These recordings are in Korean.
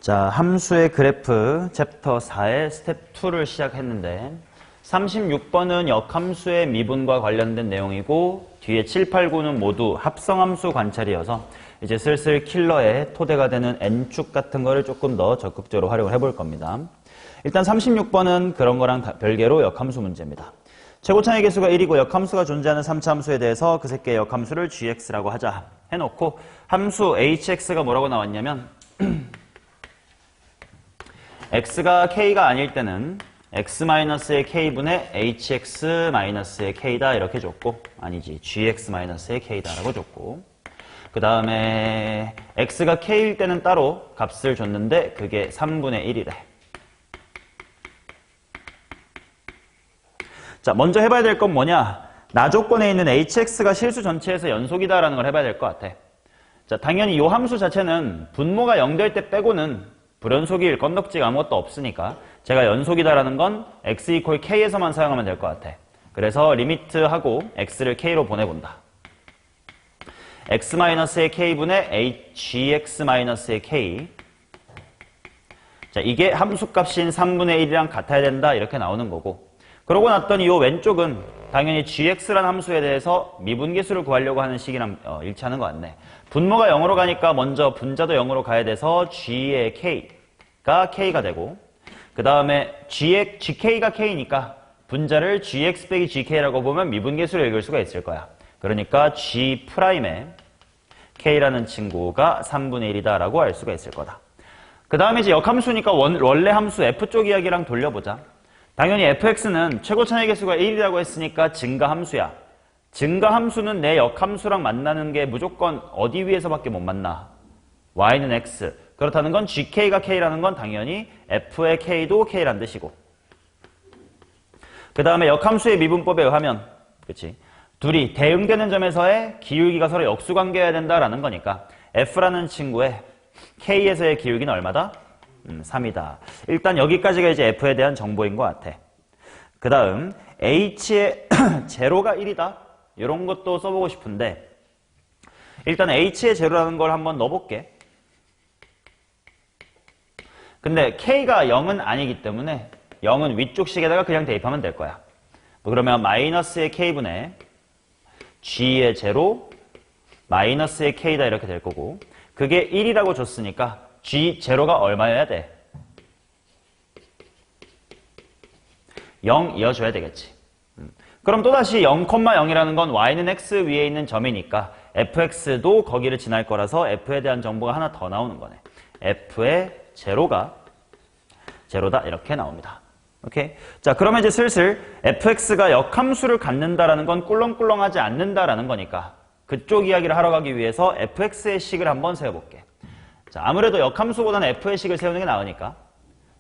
자, 함수의 그래프 챕터 4의 스텝 2를 시작했는데 36번은 역함수의 미분과 관련된 내용이고 뒤에 7, 8, 9는 모두 합성함수 관찰이어서 이제 슬슬 킬러의 토대가 되는 n축 같은 거를 조금 더 적극적으로 활용을 해볼 겁니다. 일단 36번은 그런 거랑 별개로 역함수 문제입니다. 최고차의 개수가 1이고 역함수가 존재하는 3차 함수에 대해서 그 새끼의 역함수를 gx라고 하자 해놓고 함수 hx가 뭐라고 나왔냐면 x가 k가 아닐 때는 x-의 k분의 hx-의 k다 이렇게 줬고, 아니지, gx-의 k다 라고 줬고, 그 다음에 x가 k일 때는 따로 값을 줬는데 그게 3분의 1이래. 자, 먼저 해봐야 될 건 뭐냐? 나 조건에 있는 hx가 실수 전체에서 연속이다라는 걸 해봐야 될 것 같아. 자, 당연히 이 함수 자체는 분모가 0될 때 빼고는 불연속일 건덕지가 아무것도 없으니까 제가 연속이다라는 건 x 이퀄 k에서만 사용하면 될 것 같아. 그래서 리미트하고 x를 k로 보내본다. x-의 k분의 gx-의 k. 자, 이게 함수값인 3분의 1이랑 같아야 된다 이렇게 나오는 거고, 그러고 났더니 이 왼쪽은 당연히 gx라는 함수에 대해서 미분계수를 구하려고 하는 식이랑 일치하는 것 같네. 분모가 0으로 가니까 먼저 분자도 0으로 가야 돼서 g의 k가 k가 되고, 그 다음에 gk가 k니까 분자를 gx 빼기 gk라고 보면 미분계수로 읽을 수가 있을 거야. 그러니까 g'의 k라는 친구가 3분의 1이다 라고 알 수가 있을 거다. 그 다음에 이제 역함수니까 원래 함수 f 쪽 이야기랑 돌려보자. 당연히 fx는 최고차의 개수가 1이라고 했으니까 증가함수야. 증가함수는 내 역함수랑 만나는 게 무조건 어디 위에서밖에 못 만나? y는 x. 그렇다는 건 gk가 k라는 건 당연히 f의 k도 k란 뜻이고, 그 다음에 역함수의 미분법에 의하면 그치? 둘이 대응되는 점에서의 기울기가 서로 역수관계여야 된다라는 거니까 f라는 친구의 k에서의 기울기는 얼마다? 3이다. 일단 여기까지가 이제 f에 대한 정보인 것 같아. 그 다음 h의 제로가 1이다. 이런 것도 써보고 싶은데 일단 h의 제로라는 걸 한번 넣어볼게. 근데 k가 0은 아니기 때문에 0은 위쪽 식에다가 그냥 대입하면 될 거야. 그러면 마이너스의 k분의 g의 제로 마이너스의 k다 이렇게 될 거고, 그게 1이라고 줬으니까 g 제로가 얼마여야 돼? 0 이어줘야 되겠지. 그럼 또다시 0,0이라는 건 y는 x 위에 있는 점이니까 fx도 거기를 지날 거라서 f에 대한 정보가 하나 더 나오는 거네. f의 제로가 제로다 이렇게 나옵니다. 오케이? 자, 그러면 이제 슬슬 fx가 역함수를 갖는다라는 건 꿀렁꿀렁하지 않는다라는 거니까 그쪽 이야기를 하러 가기 위해서 fx의 식을 한번 세워볼게. 자, 아무래도 역함수보다는 f의 식을 세우는 게 나으니까.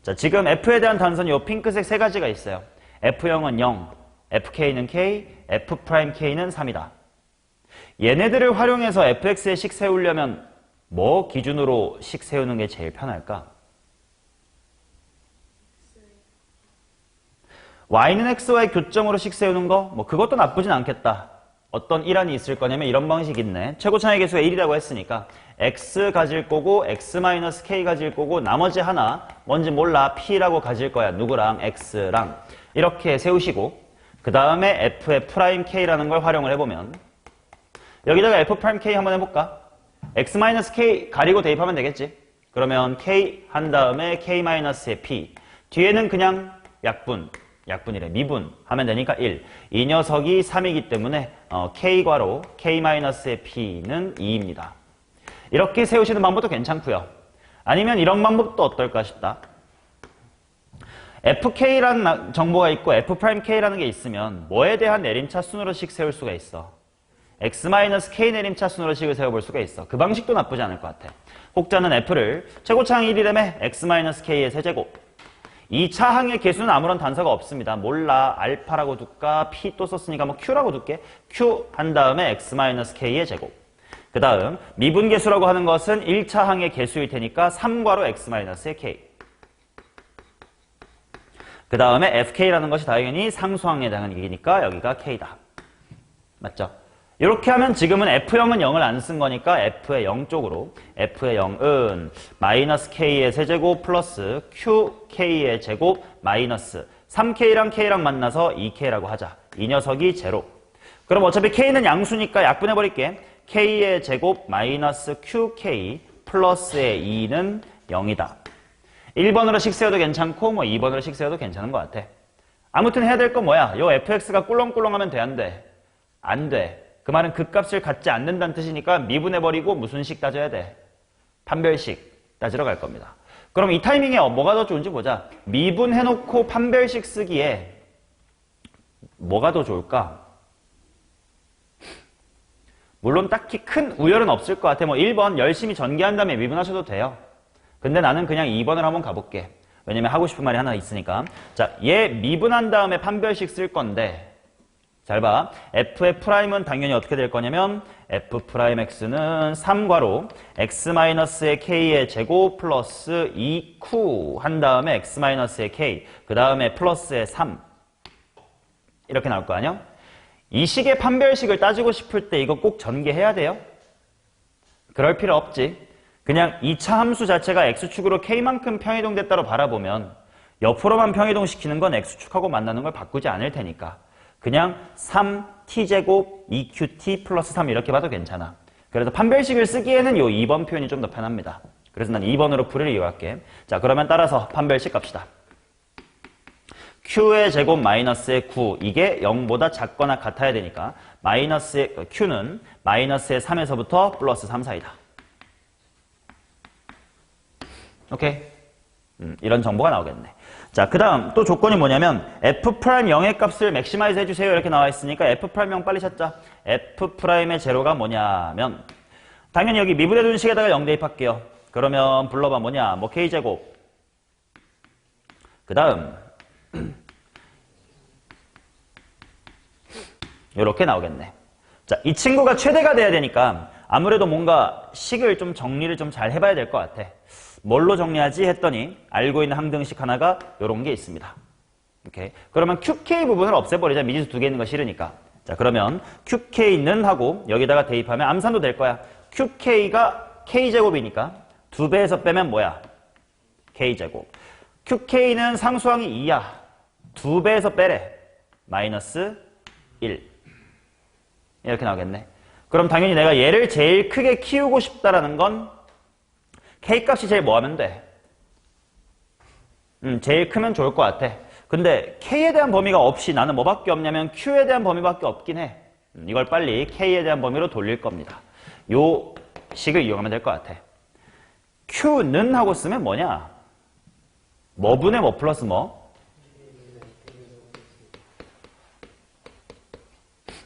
자, 지금 f에 대한 단선이 요 핑크색 세 가지가 있어요. f0은 0, fk는 k, f'k는 3이다. 얘네들을 활용해서 fx의 식 세우려면 뭐 기준으로 식 세우는 게 제일 편할까? y는 x와의 교점으로 식 세우는 거? 뭐 그것도 나쁘진 않겠다. 어떤 일환이 있을 거냐면 이런 방식이 있네. 최고차의 개수가 1이라고 했으니까 x 가질 거고 x-k 가질 거고 나머지 하나 뭔지 몰라 p라고 가질 거야. 누구랑? x랑. 이렇게 세우시고 그 다음에 f의 프라임 k라는 걸 활용을 해보면 여기다가 f 프라임 k 한번 해볼까? x-k 가리고 대입하면 되겠지. 그러면 k 한 다음에 k-의 p 뒤에는 그냥 약분이래. 미분 하면 되니까 1. 이 녀석이 3이기 때문에 k괄호 k-의 p는 2입니다. 이렇게 세우시는 방법도 괜찮고요. 아니면 이런 방법도 어떨까 싶다. fk라는 정보가 있고 f'k라는 게 있으면 뭐에 대한 내림차 순으로식 세울 수가 있어? x-k 내림차 순으로식을 세워볼 수가 있어. 그 방식도 나쁘지 않을 것 같아. 혹자는 f를 최고차항 1이라며 x-k의 세제곱. 이 차항의 개수는 아무런 단서가 없습니다. 몰라. 알파라고 둘까? p 또 썼으니까 뭐 q라고 둘게. q 한 다음에 x-k의 제곱. 그 다음 미분계수라고 하는 것은 1차항의 개수일 테니까 3괄호 x-의 k. 그 다음에 fk라는 것이 당연히 상수항에 해당하는 얘기니까 여기가 k다. 맞죠? 이렇게 하면 지금은 F0은 0을 안 쓴 거니까 F의 0 쪽으로 F의 0은 마이너스 K의 세제곱 플러스 QK의 제곱 마이너스 3K랑 K랑 만나서 2K라고 하자. 이 녀석이 제로. 그럼 어차피 K는 양수니까 약분해버릴게. K의 제곱 마이너스 QK 플러스의 2는 0이다. 1번으로 식 세워도 괜찮고 뭐 2번으로 식 세워도 괜찮은 것 같아. 아무튼 해야 될 건 뭐야? 요 fx가 꿀렁꿀렁하면 돼, 안 돼? 안 돼. 그 말은 극값을 갖지 않는다는 뜻이니까 미분해버리고 무슨 식 따져야 돼? 판별식 따지러 갈 겁니다. 그럼 이 타이밍에 뭐가 더 좋은지 보자. 미분해놓고 판별식 쓰기에 뭐가 더 좋을까? 물론 딱히 큰 우열은 없을 것 같아. 뭐 1번 열심히 전개한 다음에 미분하셔도 돼요. 근데 나는 그냥 2번을 한번 가볼게. 왜냐면 하고 싶은 말이 하나 있으니까. 자, 얘 미분한 다음에 판별식 쓸 건데 잘 봐. f의 프라임은 당연히 어떻게 될 거냐면 f 프라임 x는 3괄호 x-의 k의 제곱 플러스 2q 한 다음에 x-의 k 그 다음에 플러스의 3 이렇게 나올 거 아니야? 이 식의 판별식을 따지고 싶을 때 이거 꼭 전개해야 돼요? 그럴 필요 없지. 그냥 2차 함수 자체가 x축으로 k만큼 평이동됐다로 바라보면 옆으로만 평이동시키는 건 x축하고 만나는 걸 바꾸지 않을 테니까 그냥 3t제곱 2qt 플러스 3 이렇게 봐도 괜찮아. 그래서 판별식을 쓰기에는 이 2번 표현이 좀 더 편합니다. 그래서 난 2번으로 풀이를 이용할게. 자, 그러면 따라서 판별식 갑시다. q의 제곱 마이너스의 9 이게 0보다 작거나 같아야 되니까 마이너스의 q는 마이너스의 3에서부터 플러스 3 사이다. 오케이? 이런 정보가 나오겠네. 자, 그 다음 또 조건이 뭐냐면 F'0의 값을 맥시마이즈 해주세요 이렇게 나와 있으니까 F'0 빨리 찾자. F'의 제로가 뭐냐면 당연히 여기 미분해둔 식에다가 0 대입할게요. 그러면 불러봐 뭐냐 뭐 K제곱 그 다음 이렇게 나오겠네. 자, 이 친구가 최대가 돼야 되니까 아무래도 뭔가 식을 좀 정리를 좀 잘 해봐야 될 것 같아. 뭘로 정리하지 했더니 알고 있는 항등식 하나가 이런 게 있습니다. 오케이. 그러면 QK 부분을 없애버리자. 미지수 2개 있는 거 싫으니까. 자, 그러면 QK는 하고 여기다가 대입하면 암산도 될 거야. QK가 K제곱이니까 2배에서 빼면 뭐야? K제곱. QK는 상수항이 2야. 2배에서 빼래. 마이너스 1. 이렇게 나오겠네. 그럼 당연히 내가 얘를 제일 크게 키우고 싶다라는 건 K값이 제일 뭐 하면 돼? 제일 크면 좋을 것 같아. 근데 K에 대한 범위가 없이 나는 뭐밖에 없냐면 Q에 대한 범위밖에 없긴 해. 이걸 빨리 K에 대한 범위로 돌릴 겁니다. 요 식을 이용하면 될 것 같아. Q는 하고 쓰면 뭐냐? 뭐분의 뭐 플러스 뭐?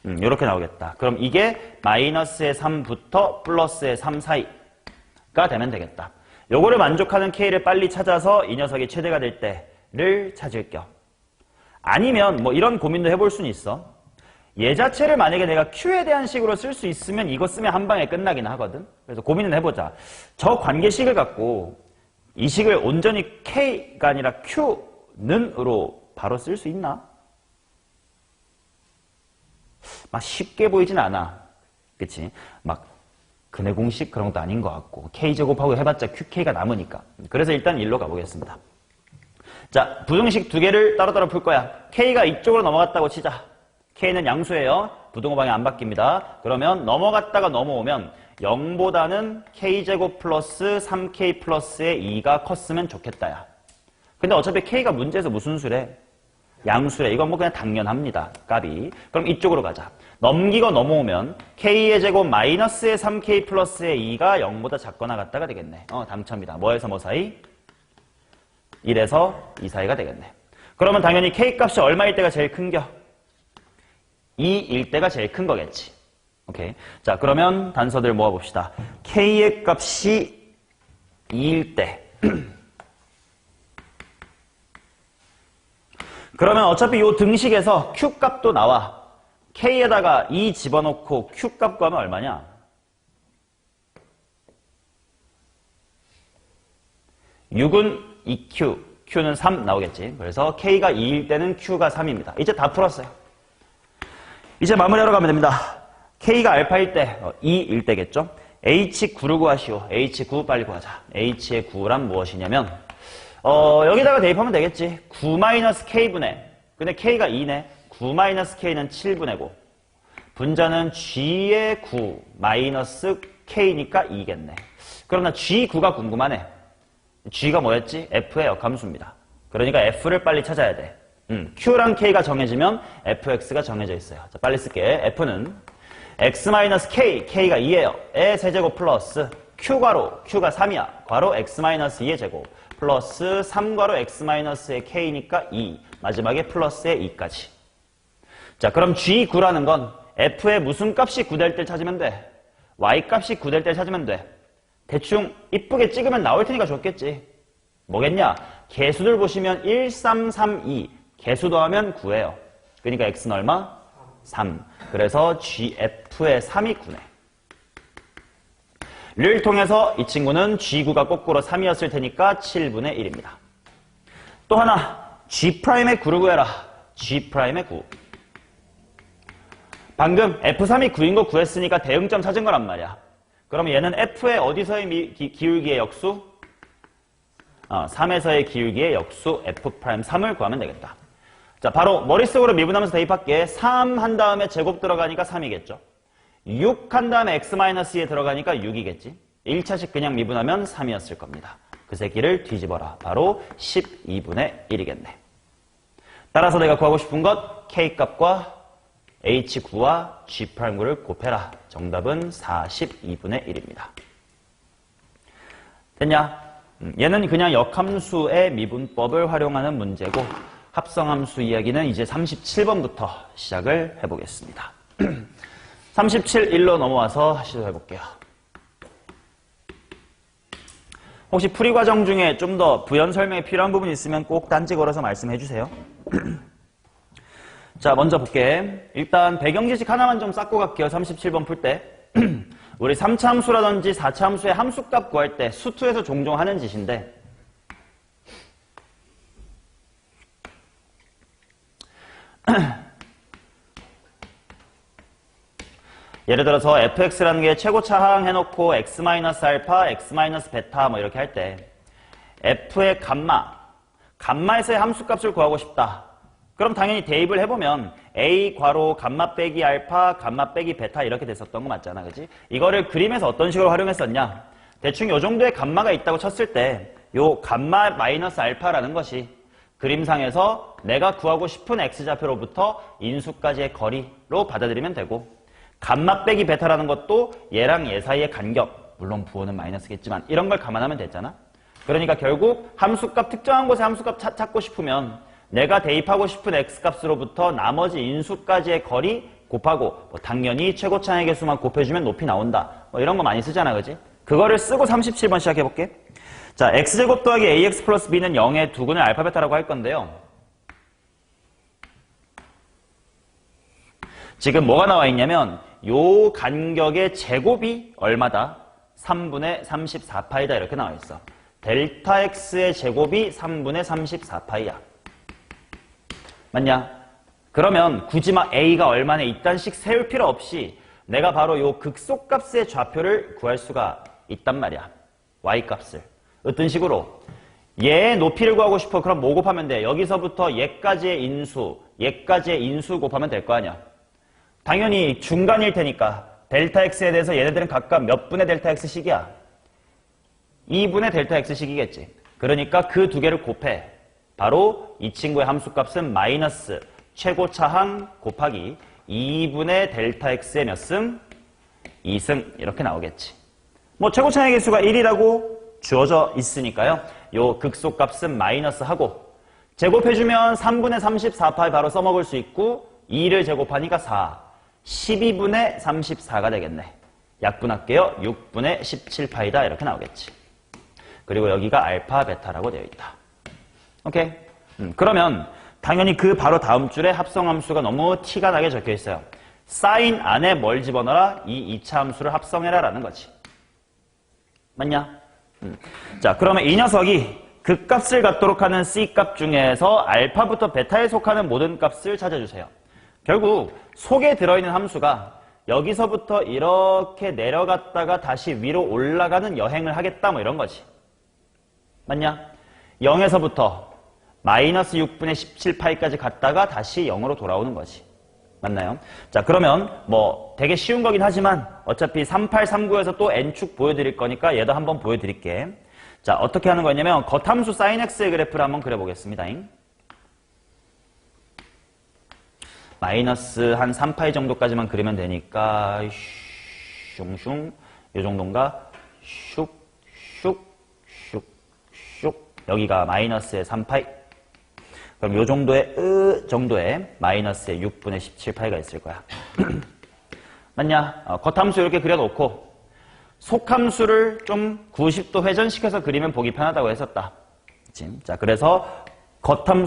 이렇게 나오겠다. 그럼 이게 마이너스의 3부터 플러스의 3 사이가 되면 되겠다. 요거를 만족하는 K를 빨리 찾아서 이 녀석이 최대가 될 때를 찾을 겸. 아니면 뭐 이런 고민도 해볼 수는 있어. 얘 자체를 만약에 내가 Q에 대한 식으로 쓸 수 있으면 이거 쓰면 한 방에 끝나긴 하거든. 그래서 고민은 해보자. 저 관계식을 갖고 이 식을 온전히 K가 아니라 Q는으로 바로 쓸 수 있나? 막 쉽게 보이진 않아. 그치? 막 근해 공식 그런 것도 아닌 것 같고 K제곱하고 해봤자 QK가 남으니까. 그래서 일단 일로 가보겠습니다. 자, 부등식 2개를 따로따로 풀 거야. K가 이쪽으로 넘어갔다고 치자. K는 양수예요. 부등호 방향 안 바뀝니다. 그러면 넘어갔다가 넘어오면 0보다는 K제곱 플러스 3K 플러스의 2가 컸으면 좋겠다 야. 근데 어차피 K가 문제에서 무슨 수래? 양수래. 이건 뭐 그냥 당연합니다. 값이. 그럼 이쪽으로 가자. 넘기고 넘어오면 K의 제곱 마이너스의 3K 플러스의 2가 0보다 작거나 같다가 되겠네. 당첨이다. 뭐에서 뭐 사이? 1에서 2 사이가 되겠네. 그러면 당연히 K 값이 얼마일 때가 제일 큰겨? 2일 때가 제일 큰 거겠지. 오케이. 자, 그러면 단서들 모아봅시다. K의 값이 2일 때. 그러면 어차피 이 등식에서 Q 값도 나와. K에다가 2 집어넣고 Q 값 구하면 얼마냐? 6은 2Q, Q는 3 나오겠지. 그래서 K가 2일 때는 Q가 3입니다. 이제 다 풀었어요. 이제 마무리하러 가면 됩니다. K가 알파일 때 2일 때겠죠. H9를 구하시오. H9 빨리 구하자. H의 9란 무엇이냐면 여기다가 대입하면 되겠지. 9-K분의, 근데 K가 2네. 9-K는 7분의 9. 분자는 G의 9 마이너스 K니까 2겠네. 그럼 나 G9가 궁금하네. G가 뭐였지? F의 역함수입니다. 그러니까 F를 빨리 찾아야 돼. Q랑 K가 정해지면 FX가 정해져 있어요. 자, 빨리 쓸게. F는 X-K, K가 2예요. 의 세제곱 플러스 Q괄호, Q가 3이야. 괄호 X-2의 제곱 플러스 3괄호 X-의 K니까 2. 마지막에 플러스의 2까지. 자, 그럼 G9라는 건 F의 무슨 값이 9될 때 찾으면 돼? Y 값이 9될 때 찾으면 돼. 대충 이쁘게 찍으면 나올 테니까 좋겠지. 뭐겠냐? 개수들 보시면 1, 3, 3, 2. 개수 더하면 9예요. 그러니까 X는 얼마? 3. 그래서 GF의 3이 9네. 를 통해서 이 친구는 G9가 거꾸로 3이었을 테니까 7분의 1입니다. 또 하나, G'의 9를 구해라. G'의 9. 방금 F3이 9인 거 구했으니까 대응점 찾은 거란 말이야. 그럼 얘는 F의 어디서의 기울기의 역수? 3에서의 기울기의 역수 F'3을 구하면 되겠다. 자, 바로 머릿속으로 미분하면서 대입할게. 3 한 다음에 제곱 들어가니까 3이겠죠. 6 한 다음에 X-2에 들어가니까 6이겠지. 1차식 그냥 미분하면 3이었을 겁니다. 그 새끼를 뒤집어라. 바로 12분의 1이겠네. 따라서 내가 구하고 싶은 것 K값과 H9와 G'9를 곱해라. 정답은 42분의 1입니다. 됐냐? 얘는 그냥 역함수의 미분법을 활용하는 문제고 합성함수 이야기는 이제 37번부터 시작을 해보겠습니다. 37일로 넘어와서 시도해볼게요. 혹시 풀이 과정 중에 좀 더 부연 설명이 필요한 부분이 있으면 꼭 단지 걸어서 말씀해 주세요. 자, 먼저 볼게. 일단 배경 지식 하나만 좀 쌓고 갈게요. 37번 풀 때. 우리 3차 함수라든지 4차 함수의 함수값 구할 때 수투에서 종종 하는 짓인데 예를 들어서 fx라는 게 최고차항 해놓고 x-알파, x-베타 뭐 이렇게 할 때 f의 감마에서의 함수값을 구하고 싶다. 그럼 당연히 대입을 해보면 a 괄호 감마 빼기 알파, 감마 빼기 베타 이렇게 됐었던 거 맞잖아, 그지? 이거를 그림에서 어떤 식으로 활용했었냐? 대충 요 정도의 감마가 있다고 쳤을 때 요 감마 마이너스 알파라는 것이 그림상에서 내가 구하고 싶은 x좌표로부터 인수까지의 거리로 받아들이면 되고 감마 빼기 베타라는 것도 얘랑 얘 사이의 간격, 물론 부호는 마이너스겠지만 이런 걸 감안하면 됐잖아. 그러니까 결국 함수값 특정한 곳에 함수값 찾고 싶으면 내가 대입하고 싶은 x값으로부터 나머지 인수까지의 거리 곱하고 뭐 당연히 최고차항의 개수만 곱해주면 높이 나온다. 뭐 이런 거 많이 쓰잖아, 그지? 그거를 쓰고 37번 시작해볼게. 자, x제곱 더하기 ax 플러스 b는 0의 두근을 알파 베타라고 할 건데요. 지금 뭐가 나와 있냐면 요 간격의 제곱이 얼마다? 3분의 34파이다 이렇게 나와 있어. 델타 x의 제곱이 3분의 34파이야. 맞냐? 그러면 굳이 막 a가 얼마나 이딴식 세울 필요 없이 내가 바로 요 극소값의 좌표를 구할 수가 있단 말이야. y값을. 어떤 식으로? 얘의 높이를 구하고 싶어. 그럼 뭐 곱하면 돼? 여기서부터 얘까지의 인수 곱하면 될 거 아니야. 당연히 중간일 테니까 델타 x에 대해서 얘네들은 각각 몇 분의 델타 x씩이야? 2분의 델타 x씩이겠지. 그러니까 그 두 개를 곱해. 바로 이 친구의 함수값은 마이너스 최고차항 곱하기 2분의 델타 x의 몇 승? 2승 이렇게 나오겠지. 뭐 최고차항의 개수가 1이라고 주어져 있으니까요. 요 극소값은 마이너스 하고 제곱해주면 3분의 34파이 바로 써먹을 수 있고 2를 제곱하니까 4. 12분의 34가 되겠네. 약분할게요. 6분의 17파이다 이렇게 나오겠지. 그리고 여기가 알파 베타라고 되어 있다. 오케이? 그러면 당연히 그 바로 다음 줄에 합성함수가 너무 티가 나게 적혀 있어요. 사인 안에 뭘 집어넣어라? 이 2차 함수를 합성해라 라는 거지. 맞냐? 자, 그러면 이 녀석이 극값을 갖도록 하는 C값 중에서 알파부터 베타에 속하는 모든 값을 찾아주세요. 결국 속에 들어있는 함수가 여기서부터 이렇게 내려갔다가 다시 위로 올라가는 여행을 하겠다 뭐 이런 거지. 맞냐? 0에서부터 마이너스 6분의 17파이까지 갔다가 다시 0으로 돌아오는 거지. 맞나요? 자, 그러면 뭐 되게 쉬운 거긴 하지만 어차피 3839에서 또 n축 보여드릴 거니까 얘도 한번 보여드릴게. 자, 어떻게 하는 거냐면 겉함수 sin x의 그래프를 한번 그려보겠습니다. 마이너스 한 3파이 정도까지만 그리면 되니까 슝슝 이 정도인가? 슉슉 슉슉 여기가 마이너스의 3파이. 그럼 요 정도의 마이너스의 6분의 17파이가 있을 거야. 맞냐? 겉함수 이렇게 그려놓고 속함수를 좀 90도 회전시켜서 그리면 보기 편하다고 했었다. 그치? 자, 그래서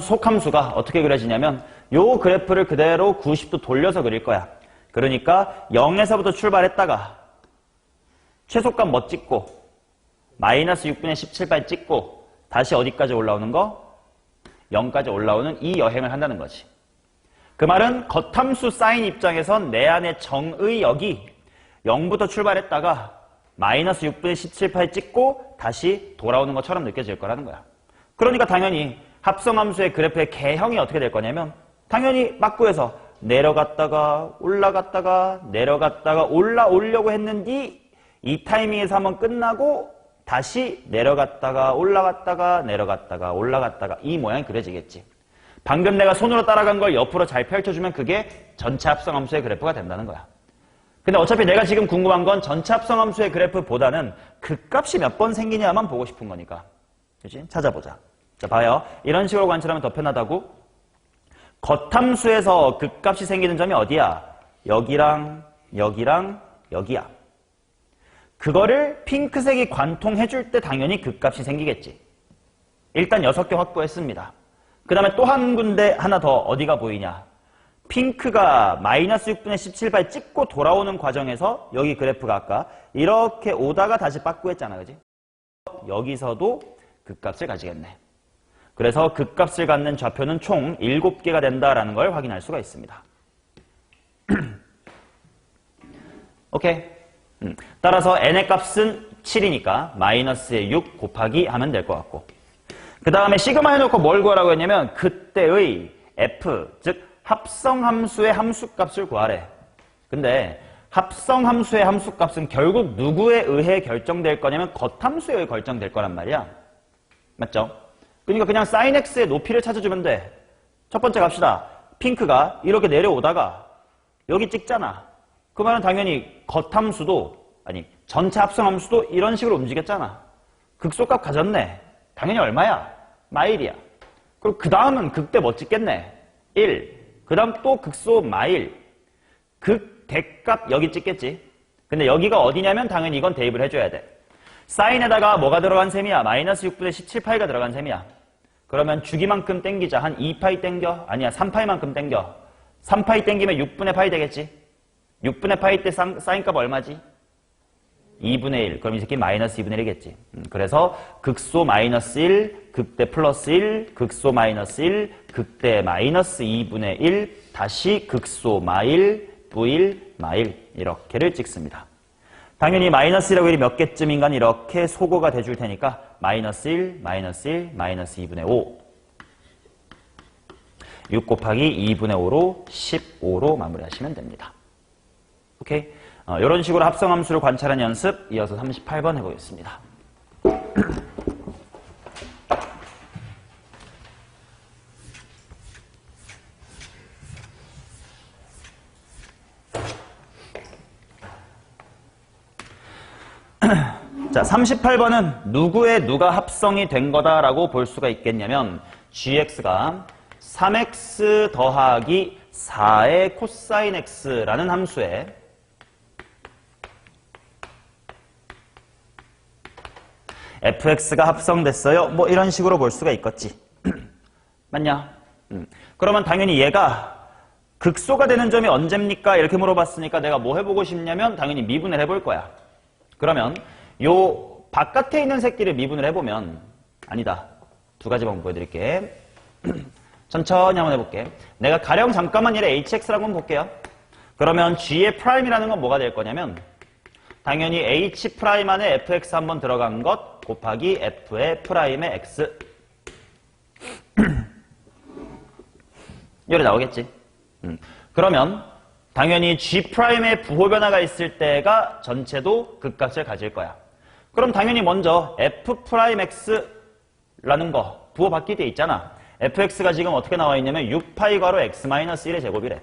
속함수가 어떻게 그려지냐면 요 그래프를 그대로 90도 돌려서 그릴 거야. 그러니까 0에서부터 출발했다가 최소값 뭐 찍고 마이너스 6분의 17파이 찍고 다시 어디까지 올라오는 거? 0까지 올라오는 이 여행을 한다는 거지. 그 말은 겉함수 사인 입장에선 내 안에 정의 역이 0부터 출발했다가 마이너스 6분의 17파이 찍고 다시 돌아오는 것처럼 느껴질 거라는 거야. 그러니까 당연히 합성함수의 그래프의 개형이 어떻게 될 거냐면 당연히 막구에서 내려갔다가 올라갔다가 내려갔다가 올라오려고 했는데 이 타이밍에서 한번 끝나고 다시 내려갔다가 올라갔다가 내려갔다가 올라갔다가 이 모양이 그려지겠지. 방금 내가 손으로 따라간 걸 옆으로 잘 펼쳐주면 그게 전체 합성함수의 그래프가 된다는 거야. 근데 어차피 내가 지금 궁금한 건 전체 합성함수의 그래프보다는 극값이 몇 번 생기냐만 보고 싶은 거니까. 그치? 찾아보자. 자, 봐요. 이런 식으로 관찰하면 더 편하다고? 겉함수에서 극값이 생기는 점이 어디야? 여기랑 여기랑 여기야. 그거를 핑크색이 관통해줄 때 당연히 극값이 생기겠지. 일단 6개 확보했습니다. 그 다음에 또 한 군데 하나 더 어디가 보이냐. 핑크가 마이너스 6분의 17파이 찍고 돌아오는 과정에서 여기 그래프가 아까 이렇게 오다가 다시 빠꾸했잖아. 그지? 여기서도 극값을 가지겠네. 그래서 극값을 갖는 좌표는 총 7개가 된다라는 걸 확인할 수가 있습니다. 오케이. 따라서 n의 값은 7이니까 마이너스의 6 곱하기 하면 될 것 같고, 그 다음에 시그마 해놓고 뭘 구하라고 했냐면 그때의 f, 즉 합성함수의 함수값을 구하래. 근데 합성함수의 함수값은 결국 누구에 의해 결정될 거냐면 겉함수에 의해 결정될 거란 말이야. 맞죠? 그러니까 그냥 sin x의 높이를 찾아주면 돼. 첫 번째 갑시다. 핑크가 이렇게 내려오다가 여기 찍잖아. 그 말은 당연히 겉함수도, 아니 전체 합성함수도 이런 식으로 움직였잖아. 극소값 가졌네. 당연히 얼마야? 마일이야. 그리고 그 다음은 극대 뭐 찍겠네? 1. 그 다음 또 극소 마일. 극 대값 여기 찍겠지. 근데 여기가 어디냐면 당연히 이건 대입을 해줘야 돼. 사인에다가 뭐가 들어간 셈이야? 마이너스 6분의 17파이가 들어간 셈이야. 그러면 주기만큼 땡기자. 한 2파이 땡겨? 아니야, 3파이만큼 땡겨. 3파이 땡기면 6분의 파이 되겠지. 6분의 파이 때 사인값 얼마지? 2분의 1. 그럼 이 새끼 마이너스 2분의 1이겠지. 그래서 극소 마이너스 1, 극대 플러스 1, 극소 마이너스 1, 극대 마이너스 2분의 1, 다시 극소 마일, V1, 마일 이렇게를 찍습니다. 당연히 마이너스 1하고 1이 몇 개쯤인가 이렇게 소거가 돼줄 테니까 마이너스 1, 마이너스 1, 마이너스 2분의 5. 6 곱하기 2분의 5로 15로 마무리하시면 됩니다. 오케이? 이런 식으로 합성함수를 관찰하는 연습 이어서 38번 해보겠습니다. 자, 38번은 누가 합성이 된 거다라고 볼 수가 있겠냐면 gx가 3x 더하기 4의 코사인 x라는 함수에 fx가 합성됐어요. 뭐 이런 식으로 볼 수가 있겠지. 맞냐? 그러면 당연히 얘가 극소가 되는 점이 언제입니까? 이렇게 물어봤으니까 내가 뭐 해보고 싶냐면 당연히 미분을 해볼 거야. 그러면 요 바깥에 있는 새끼를 미분을 해보면, 아니다, 두 가지 방법 보여드릴게. 천천히 한번 해볼게. 내가 가령 잠깐만 얘를 hx라고 한번 볼게요. 그러면 g의 프라임이라는 건 뭐가 될 거냐면 당연히 h 프라임 안에 fx 한번 들어간 것 곱하기 f의 프라임의 x 이렇게 나오겠지. 그러면 당연히 g'의 부호 변화가 있을 때가 전체도 극값을 가질 거야. 그럼 당연히 먼저 f'x라는 거 부호 바뀔 때 있잖아. fx가 지금 어떻게 나와 있냐면 6파이 괄호 x-1의 제곱이래.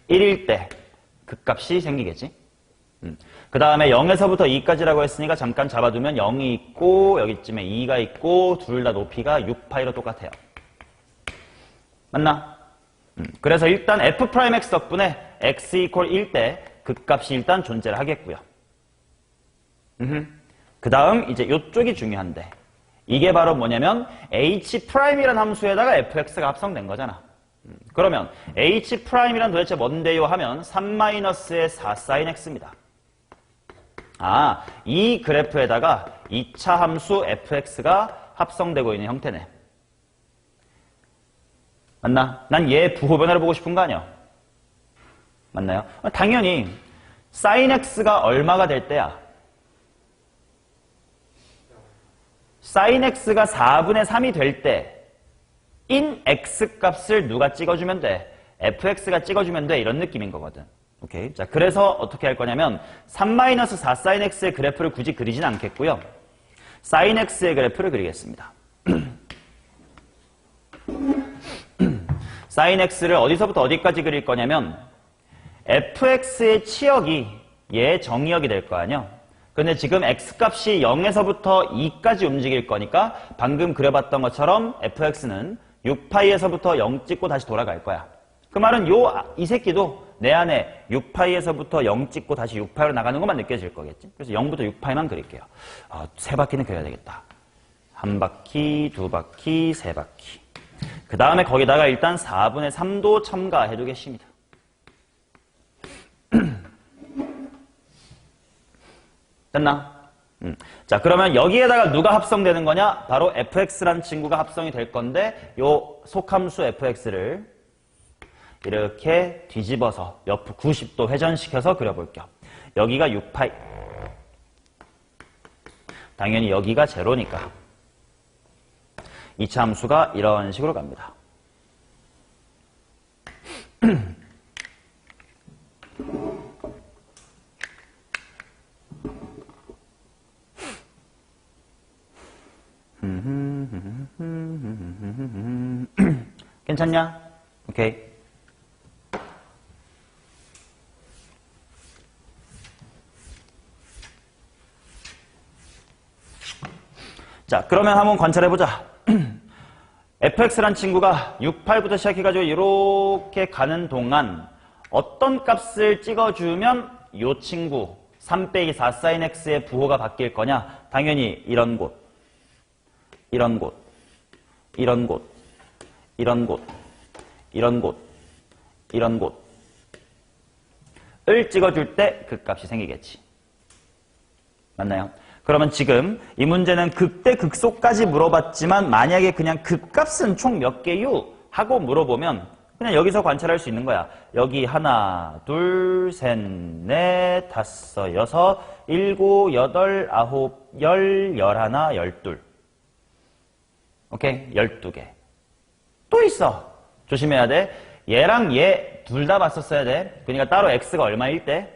1일 때 극값이 생기겠지. 그 다음에 0에서부터 2까지라고 했으니까 잠깐 잡아두면 0이 있고 여기쯤에 2가 있고 둘 다 높이가 6파이로 똑같아요. 맞나? 그래서 일단 f'x 덕분에 x 이퀄 1 때 극값이 일단 존재를 하겠고요. 그 다음 이제 이쪽이 중요한데 이게 바로 뭐냐면 h'이라는 함수에다가 fx가 합성된 거잖아. 그러면 h'이란 도대체 뭔데요 하면 3-의 4sin x입니다. 아, 이 그래프에다가 2차 함수 fx가 합성되고 있는 형태네. 맞나? 난 얘 부호 변화를 보고 싶은 거 아니야? 맞나요? 당연히 sin x가 얼마가 될 때야? sin x가 4분의 3이 될 때 in x 값을 누가 찍어주면 돼? fx가 찍어주면 돼. 이런 느낌인 거거든. 오케이. 자, 그래서 어떻게 할 거냐면 3-4sin x의 그래프를 굳이 그리진 않겠고요. sin x의 그래프를 그리겠습니다. sin x를 어디서부터 어디까지 그릴 거냐면 fx의 치역이 얘의 정의역이 될 거 아니야. 근데 지금 x값이 0에서부터 2까지 움직일 거니까 방금 그려봤던 것처럼 fx는 6파이에서부터 0 찍고 다시 돌아갈 거야. 그 말은 이 새끼도 내 안에 6파이에서부터 0 찍고 다시 6파이로 나가는 것만 느껴질 거겠지. 그래서 0부터 6파이만 그릴게요. 세 바퀴는 그려야 되겠다. 한 바퀴, 두 바퀴, 세 바퀴. 그 다음에 거기다가 일단 4분의 3도 첨가해 두겠습니다. 됐나? 자, 그러면 여기에다가 누가 합성되는 거냐? 바로 fx란 친구가 합성이 될 건데 요 속함수 fx를 이렇게 뒤집어서 옆 90도 회전시켜서 그려볼게요. 여기가 6파이. 당연히 여기가 제로니까 2차 함수가 이런 식으로 갑니다. 괜찮냐? 오케이. 자, 그러면 한번 관찰해보자. fx란 친구가 68부터 시작해가지고 이렇게 가는 동안 어떤 값을 찍어주면 이 친구 3-4sin x의 부호가 바뀔 거냐? 당연히 이런 곳, 이런 곳, 이런 곳, 이런 곳, 이런 곳, 이런 곳을 찍어줄 때 그 값이 생기겠지. 맞나요? 그러면 지금 이 문제는 극대 극소까지 물어봤지만 만약에 그냥 극값은 총 몇 개유? 하고 물어보면 그냥 여기서 관찰할 수 있는 거야. 여기 하나, 둘, 셋, 넷, 다섯, 여섯, 일곱, 여덟, 아홉, 열, 열하나, 열둘. 오케이? 12개. 또 있어. 조심해야 돼. 얘랑 얘 둘 다 봤었어야 돼. 그러니까 따로 x가 얼마일 때?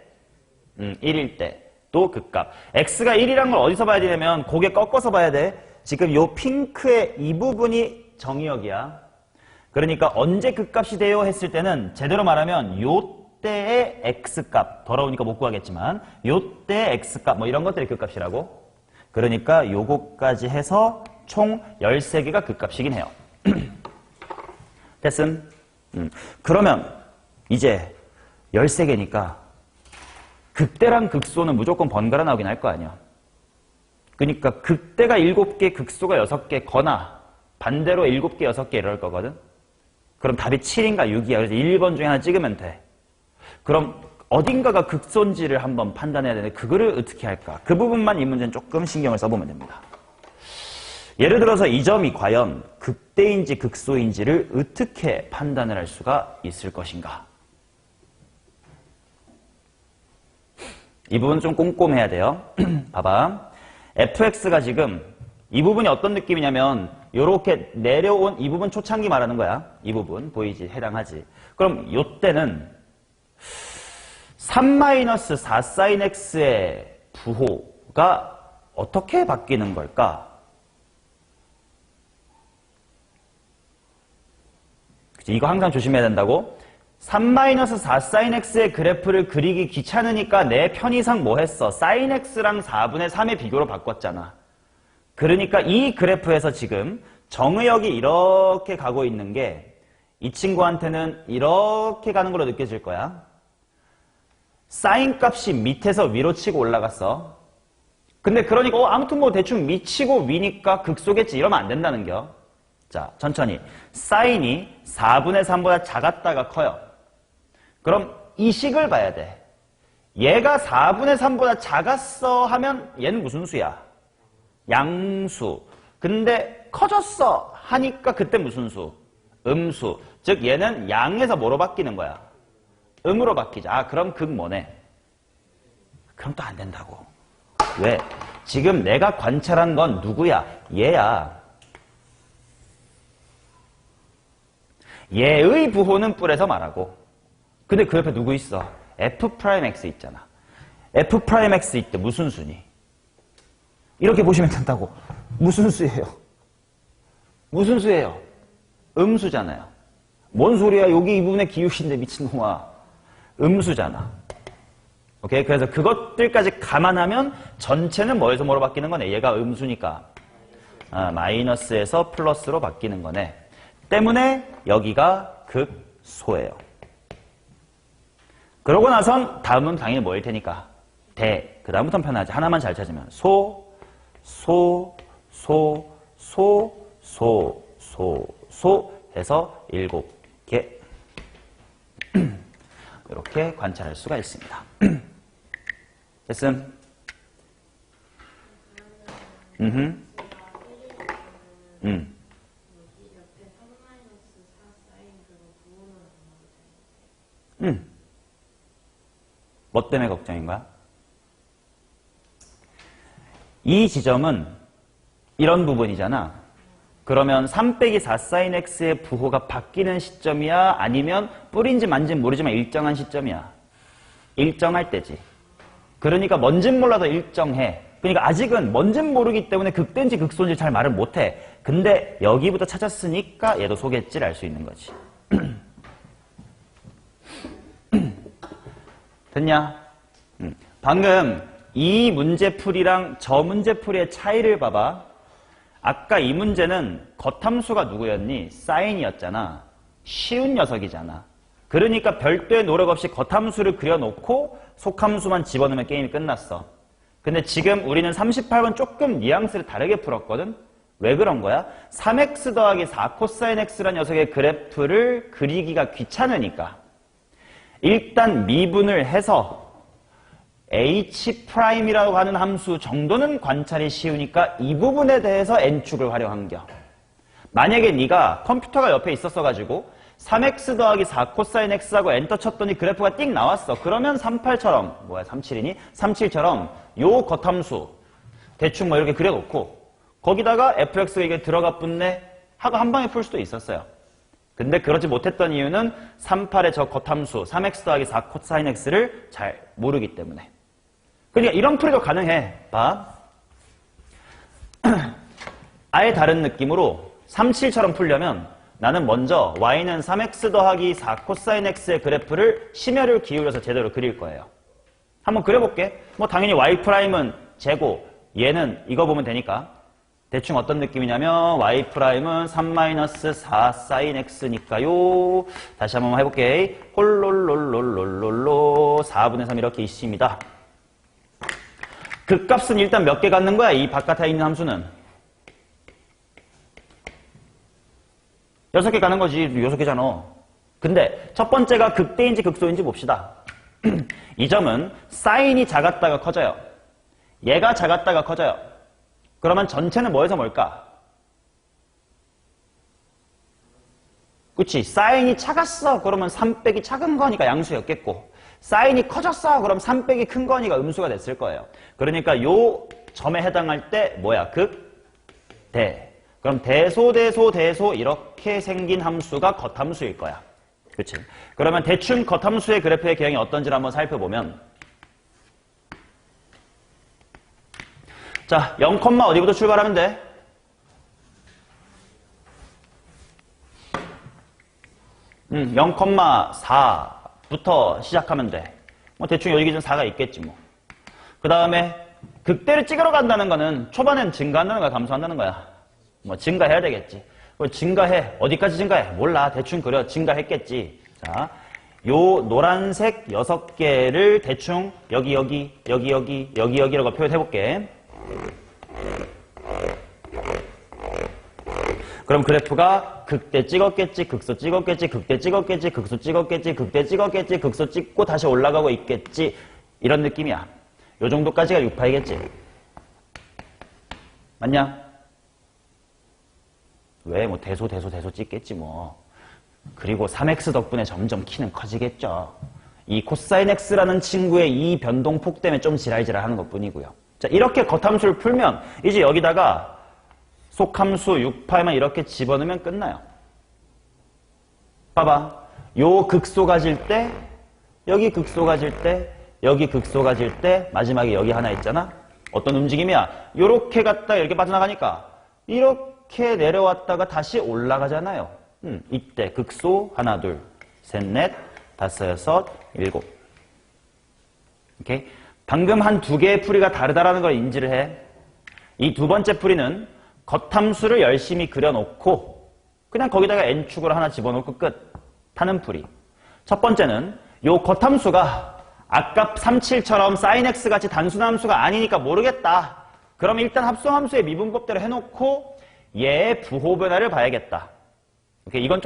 1일 때. 또 극값. x가 1이란 걸 어디서 봐야 되냐면 고개 꺾어서 봐야 돼. 지금 요 핑크의 이 부분이 정의역이야. 그러니까 언제 극값이 돼요 했을 때는 제대로 말하면 요 때의 x값. 더러우니까 못 구하겠지만 요 때의 x값 뭐 이런 것들이 극값이라고. 그러니까 요거까지 해서 총 13개가 극값이긴 해요. 됐음? 그러면 이제 13개니까 극대랑 극소는 무조건 번갈아 나오긴 할 거 아니야. 그러니까 극대가 7개, 극소가 6개 거나 반대로 7개, 6개 이럴 거거든. 그럼 답이 7인가 6이야. 그래서 1번 중에 하나 찍으면 돼. 그럼 어딘가가 극소인지를 한번 판단해야 되는데 그거를 어떻게 할까? 그 부분만 이 문제는 조금 신경을 써보면 됩니다. 예를 들어서 이 점이 과연 극대 극대인지 극소인지를 어떻게 판단을 할 수가 있을 것인가? 이 부분 좀 꼼꼼해야 돼요. 봐봐. fx가 지금 이 부분이 어떤 느낌이냐면 이렇게 내려온 이 부분 초창기 말하는 거야. 이 부분 보이지? 해당하지. 그럼 이때는 3-4 sin x의 부호가 어떻게 바뀌는 걸까? 이거 항상 조심해야 된다고. 3-4 sin x의 그래프를 그리기 귀찮으니까 내 편의상 뭐 했어? sin x랑 4분의 3의 비교로 바꿨잖아. 그러니까 이 그래프에서 지금 정의역이 이렇게 가고 있는 게 이 친구한테는 이렇게 가는 걸로 느껴질 거야. sin 값이 밑에서 위로 치고 올라갔어. 근데 그러니까 아무튼 뭐 대충 밑치고 위니까 극소겠지 이러면 안 된다는 겨. 자, 천천히. sin이 4분의 3보다 작았다가 커요. 그럼 이 식을 봐야 돼. 얘가 4분의 3보다 작았어 하면 얘는 무슨 수야? 양수. 근데 커졌어 하니까 그때 무슨 수? 음수. 즉 얘는 양에서 뭐로 바뀌는 거야? 음으로 바뀌자. 아, 그럼 극 뭐네? 그럼 또 안 된다고. 왜? 지금 내가 관찰한 건 누구야? 얘야. 얘의 부호는 뿔에서 말하고. 근데 그 옆에 누구 있어? f'x 있잖아. f'x 이때 무슨 수니? 이렇게 보시면 된다고. 무슨 수예요? 무슨 수예요? 음수잖아요. 뭔 소리야? 여기 이 부분에 기울인데 미친놈아. 음수잖아. 오케이? 그래서 그것들까지 감안하면 전체는 뭐에서 뭐로 바뀌는 거네? 얘가 음수니까. 마이너스에서 플러스로 바뀌는 거네. 때문에 여기가 극소예요. 그러고 나선 다음은 당연히 뭐일 테니까? 대. 그 다음부터는 편하지. 하나만 잘 찾으면. 소 해서 7개. 이렇게 관찰할 수가 있습니다. 됐음? 뭐 때문에 걱정인 거야? 이 지점은 이런 부분이잖아. 그러면 3-4 sin x의 부호가 바뀌는 시점이야? 아니면 뿔인지 만진 모르지만 일정한 시점이야? 일정할 때지. 그러니까 뭔진 몰라도 일정해. 그러니까 아직은 뭔진 모르기 때문에 극대인지 극소인지 잘 말을 못해. 근데 여기부터 찾았으니까 얘도 소겠지를 알 수 있는 거지. 됐냐? 방금 이 문제풀이랑 저 문제풀이의 차이를 봐봐. 아까 이 문제는 겉함수가 누구였니? 사인이었잖아. 쉬운 녀석이잖아. 그러니까 별도의 노력 없이 겉함수를 그려놓고 속함수만 집어넣으면 게임이 끝났어. 근데 지금 우리는 38번 조금 뉘앙스를 다르게 풀었거든? 왜 그런 거야? 3x 더하기 4 코사인 x라는 녀석의 그래프를 그리기가 귀찮으니까 일단 미분을 해서 H'이라고 하는 함수 정도는 관찰이 쉬우니까 이 부분에 대해서 n축을 활용한겨. 만약에 네가 컴퓨터가 옆에 있었어가지고 3x 더하기 4 코사인 x하고 엔터 쳤더니 그래프가 띡 나왔어. 그러면 38처럼, 뭐야 37이니? 37처럼 요 겉함수 대충 뭐 이렇게 그려놓고 거기다가 fx가 이게 들어가 붙네 하고 한 방에 풀 수도 있었어요. 근데 그러지 못했던 이유는 38의 저 겉함수 3x 더하기 4 코사인 x를 잘 모르기 때문에. 그러니까 이런 풀이도 가능해. 봐. 아예 다른 느낌으로 37처럼 풀려면 나는 먼저 y는 3x 더하기 4 코사인 x의 그래프를 심혈을 기울여서 제대로 그릴 거예요. 한번 그려볼게. 뭐 당연히 y'은 제곱, 얘는 이거 보면 되니까. 대충 어떤 느낌이냐면 y'은 3-4 sin x니까요. 다시 한번 해볼게. 홀롤롤롤롤롤로 4분의 3 이렇게 있습니다. 극값은 일단 몇 개 갖는 거야? 이 바깥에 있는 함수는 6개 가는 거지. 6개잖아. 근데 첫 번째가 극대인지 극소인지 봅시다. 이 점은 사인이 작았다가 커져요. 얘가 작았다가 커져요. 그러면 전체는 뭐에서 뭘까? 그치? 사인이 작았어. 그러면 3 빼기 작은 거니까 양수였겠고, 사인이 커졌어. 그럼 3 빼기 큰 거니까 음수가 됐을 거예요. 그러니까 요 점에 해당할 때 뭐야? 극, 대. 그럼 대소, 대소, 대소 이렇게 생긴 함수가 겉함수일 거야. 그치? 그러면 대충 겉함수의 그래프의 개형이 어떤지를 한번 살펴보면, 자, 0, 어디부터 출발하면 돼? 0,4부터 시작하면 돼. 뭐 대충 여기 기준 4가 있겠지 뭐. 그 다음에 극대를 찍으러 간다는 거는 초반엔 증가한다는 거야, 감소한다는 거야? 뭐 증가해야 되겠지. 증가해. 어디까지 증가해? 몰라. 대충 그려. 증가했겠지. 자, 요 노란색 6개를 대충 여기라고 표현해볼게. 그럼 그래프가 극대 찍었겠지, 극소 찍었겠지, 극대 찍었겠지, 극소 찍었겠지, 극대 찍었겠지, 극소 찍고 다시 올라가고 있겠지. 이런 느낌이야. 요 정도까지가 6파이겠지. 맞냐? 왜? 뭐 대소 찍겠지 뭐. 그리고 3x 덕분에 점점 키는 커지겠죠. 이 코사인 x라는 친구의 이 변동폭 때문에 좀 지랄지랄 하는 것 뿐이고요. 자, 이렇게 겉함수를 풀면 이제 여기다가 속함수 6파이만 이렇게 집어넣으면 끝나요. 봐봐. 요 극소가질 때, 여기 극소가질 때, 여기 극소가질 때, 마지막에 여기 하나 있잖아? 어떤 움직임이야? 요렇게 갔다 이렇게 빠져나가니까 이렇게 내려왔다가 다시 올라가잖아요. 이때 극소 하나, 둘, 셋, 넷, 다섯, 여섯, 일곱. 오케이? 방금 한 2개의 풀이가 다르다라는 걸 인지를 해. 이 두 번째 풀이는 겉함수를 열심히 그려놓고 그냥 거기다가 n축으로 하나 집어넣고 끝 하는 풀이. 첫 번째는 요 겉함수가 아까 37처럼 sin x 같이 단순함수가 아니니까 모르겠다. 그럼 일단 합성함수의 미분법대로 해놓고 얘의 부호 변화를 봐야겠다. 오케이? 이건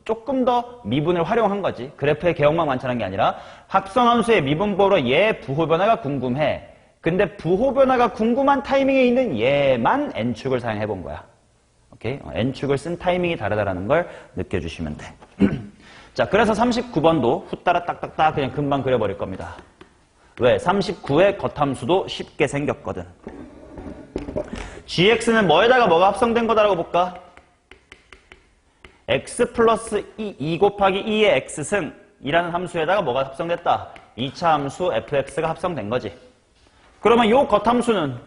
조금 더 미분을 활용한 거지. 그래프의 개형만 관찰한 게 아니라 합성함수의 미분법으로 얘의 부호 변화가 궁금해. 근데 부호 변화가 궁금한 타이밍에 있는 얘만 n축을 사용해 본 거야. 오케이? n축을 쓴 타이밍이 다르다라는 걸 느껴주시면 돼. 자, 그래서 39번도 후따라 딱딱딱 그냥 금방 그려버릴 겁니다. 왜? 39의 겉함수도 쉽게 생겼거든. gx는 뭐에다가 뭐가 합성된 거다라고 볼까? x 플러스 2 곱하기 2의 x승이라는 함수에다가 뭐가 합성됐다? 2차 함수 fx가 합성된 거지. 그러면 이 겉함수는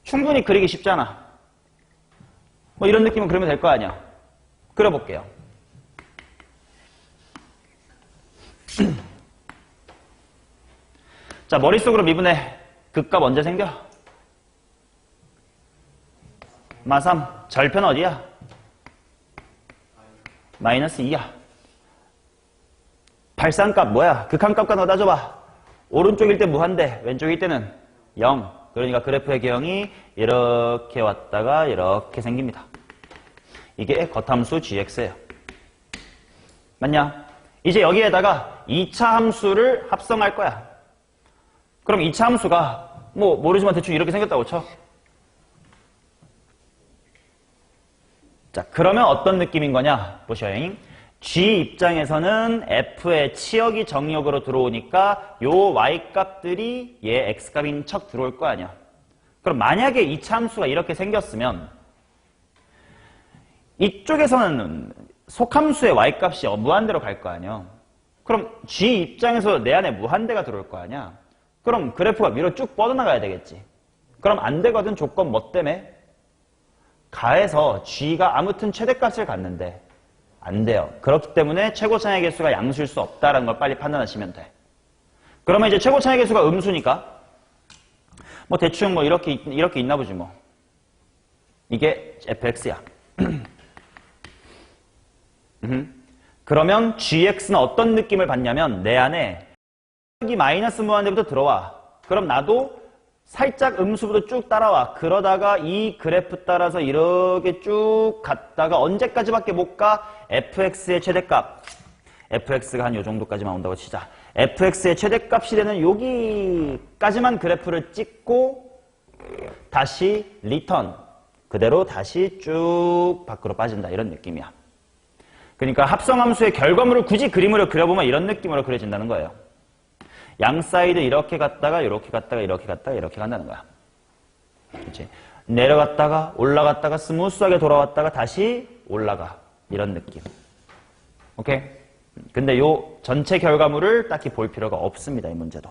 충분히 그리기 쉽잖아. 뭐 이런 느낌은 그리면 될 거 아니야. 그려볼게요. 자, 머릿속으로 미분해. 극값 언제 생겨? 마3. 절편 어디야? 마이너스 2야. 발산값 뭐야? 극한값과 너 따져봐. 오른쪽일 때 무한대, 왼쪽일 때는 0. 그러니까 그래프의 개형이 이렇게 왔다가 이렇게 생깁니다. 이게 겉함수 gx예요. 맞냐? 이제 여기에다가 2차 함수를 합성할 거야. 그럼 2차 함수가 뭐 모르지만 대충 이렇게 생겼다고 쳐. 자, 그러면 어떤 느낌인 거냐? 보셔요. G 입장에서는 F의 치역이 정역으로 들어오니까 요 Y값들이 얘 X값인 척 들어올 거 아니야. 그럼 만약에 2차 함수가 이렇게 생겼으면 이쪽에서는 속함수의 Y값이 무한대로 갈 거 아니야. 그럼 G 입장에서 내 안에 무한대가 들어올 거 아니야. 그럼 그래프가 위로 쭉 뻗어나가야 되겠지. 그럼 안 되거든. 조건 뭐 때문에? 가에서 G가 아무튼 최대값을 갖는데 안 돼요. 그렇기 때문에 최고차의 개수가 양수일 수 없다라는 걸 빨리 판단하시면 돼. 그러면 이제 최고차의 개수가 음수니까 뭐 대충 뭐 이렇게 있나 보지 뭐. 이게 fx야. 그러면 gx는 어떤 느낌을 받냐면 내 안에 이 마이너스 무한대부터 들어와. 그럼 나도 살짝 음수부터 쭉 따라와. 그러다가 이 그래프 따라서 이렇게 쭉 갔다가 언제까지밖에 못 가? fx의 최대값. fx가 한 요 정도까지만 온다고 치자. fx의 최대값이 되는 여기까지만 그래프를 찍고 다시 리턴. 그대로 다시 쭉 밖으로 빠진다. 이런 느낌이야. 그러니까 합성함수의 결과물을 굳이 그림으로 그려보면 이런 느낌으로 그려진다는 거예요. 양 사이드 이렇게 갔다가 이렇게 갔다가 이렇게 갔다가 이렇게 간다는 거야. 그렇지? 내려갔다가 올라갔다가 스무스하게 돌아왔다가 다시 올라가. 이런 느낌. 오케이? 근데 요 전체 결과물을 딱히 볼 필요가 없습니다. 이 문제도.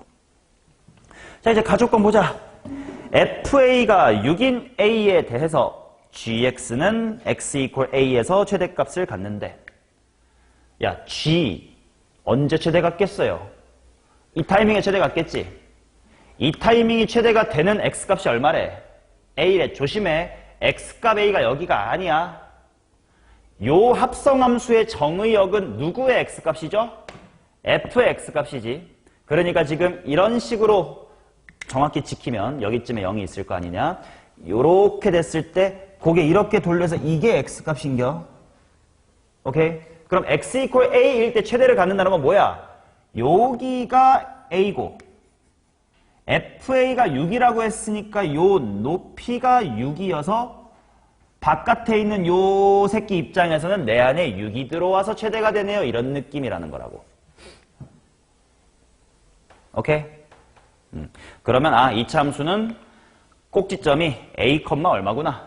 자, 이제 가족권 보자. FA가 6인 A에 대해서 GX는 X 이퀄 A에서 최대값을 갖는데, 야, G 언제 최대 갖겠어요? 이 타이밍에 최대 갖겠지? 이 타이밍이 최대가 되는 X값이 얼마래? A래. 조심해. X값 A가 여기가 아니야. 요 합성함수의 정의역은 누구의 X값이죠? F의 X값이지. 그러니까 지금 이런 식으로 정확히 지키면 여기쯤에 0이 있을 거 아니냐? 요렇게 됐을 때 고개 이렇게 돌려서 이게 X값인겨. 오케이? 그럼 X 이퀄 A일 때 최대를 갖는다는 건 뭐야? 여기가 A고 FA가 6이라고 했으니까 요 높이가 6이어서 바깥에 있는 요 새끼 입장에서는 내 안에 6이 들어와서 최대가 되네요. 이런 느낌이라는 거라고. 오케이? 그러면 이 참수는 꼭지점이 A, 얼마구나?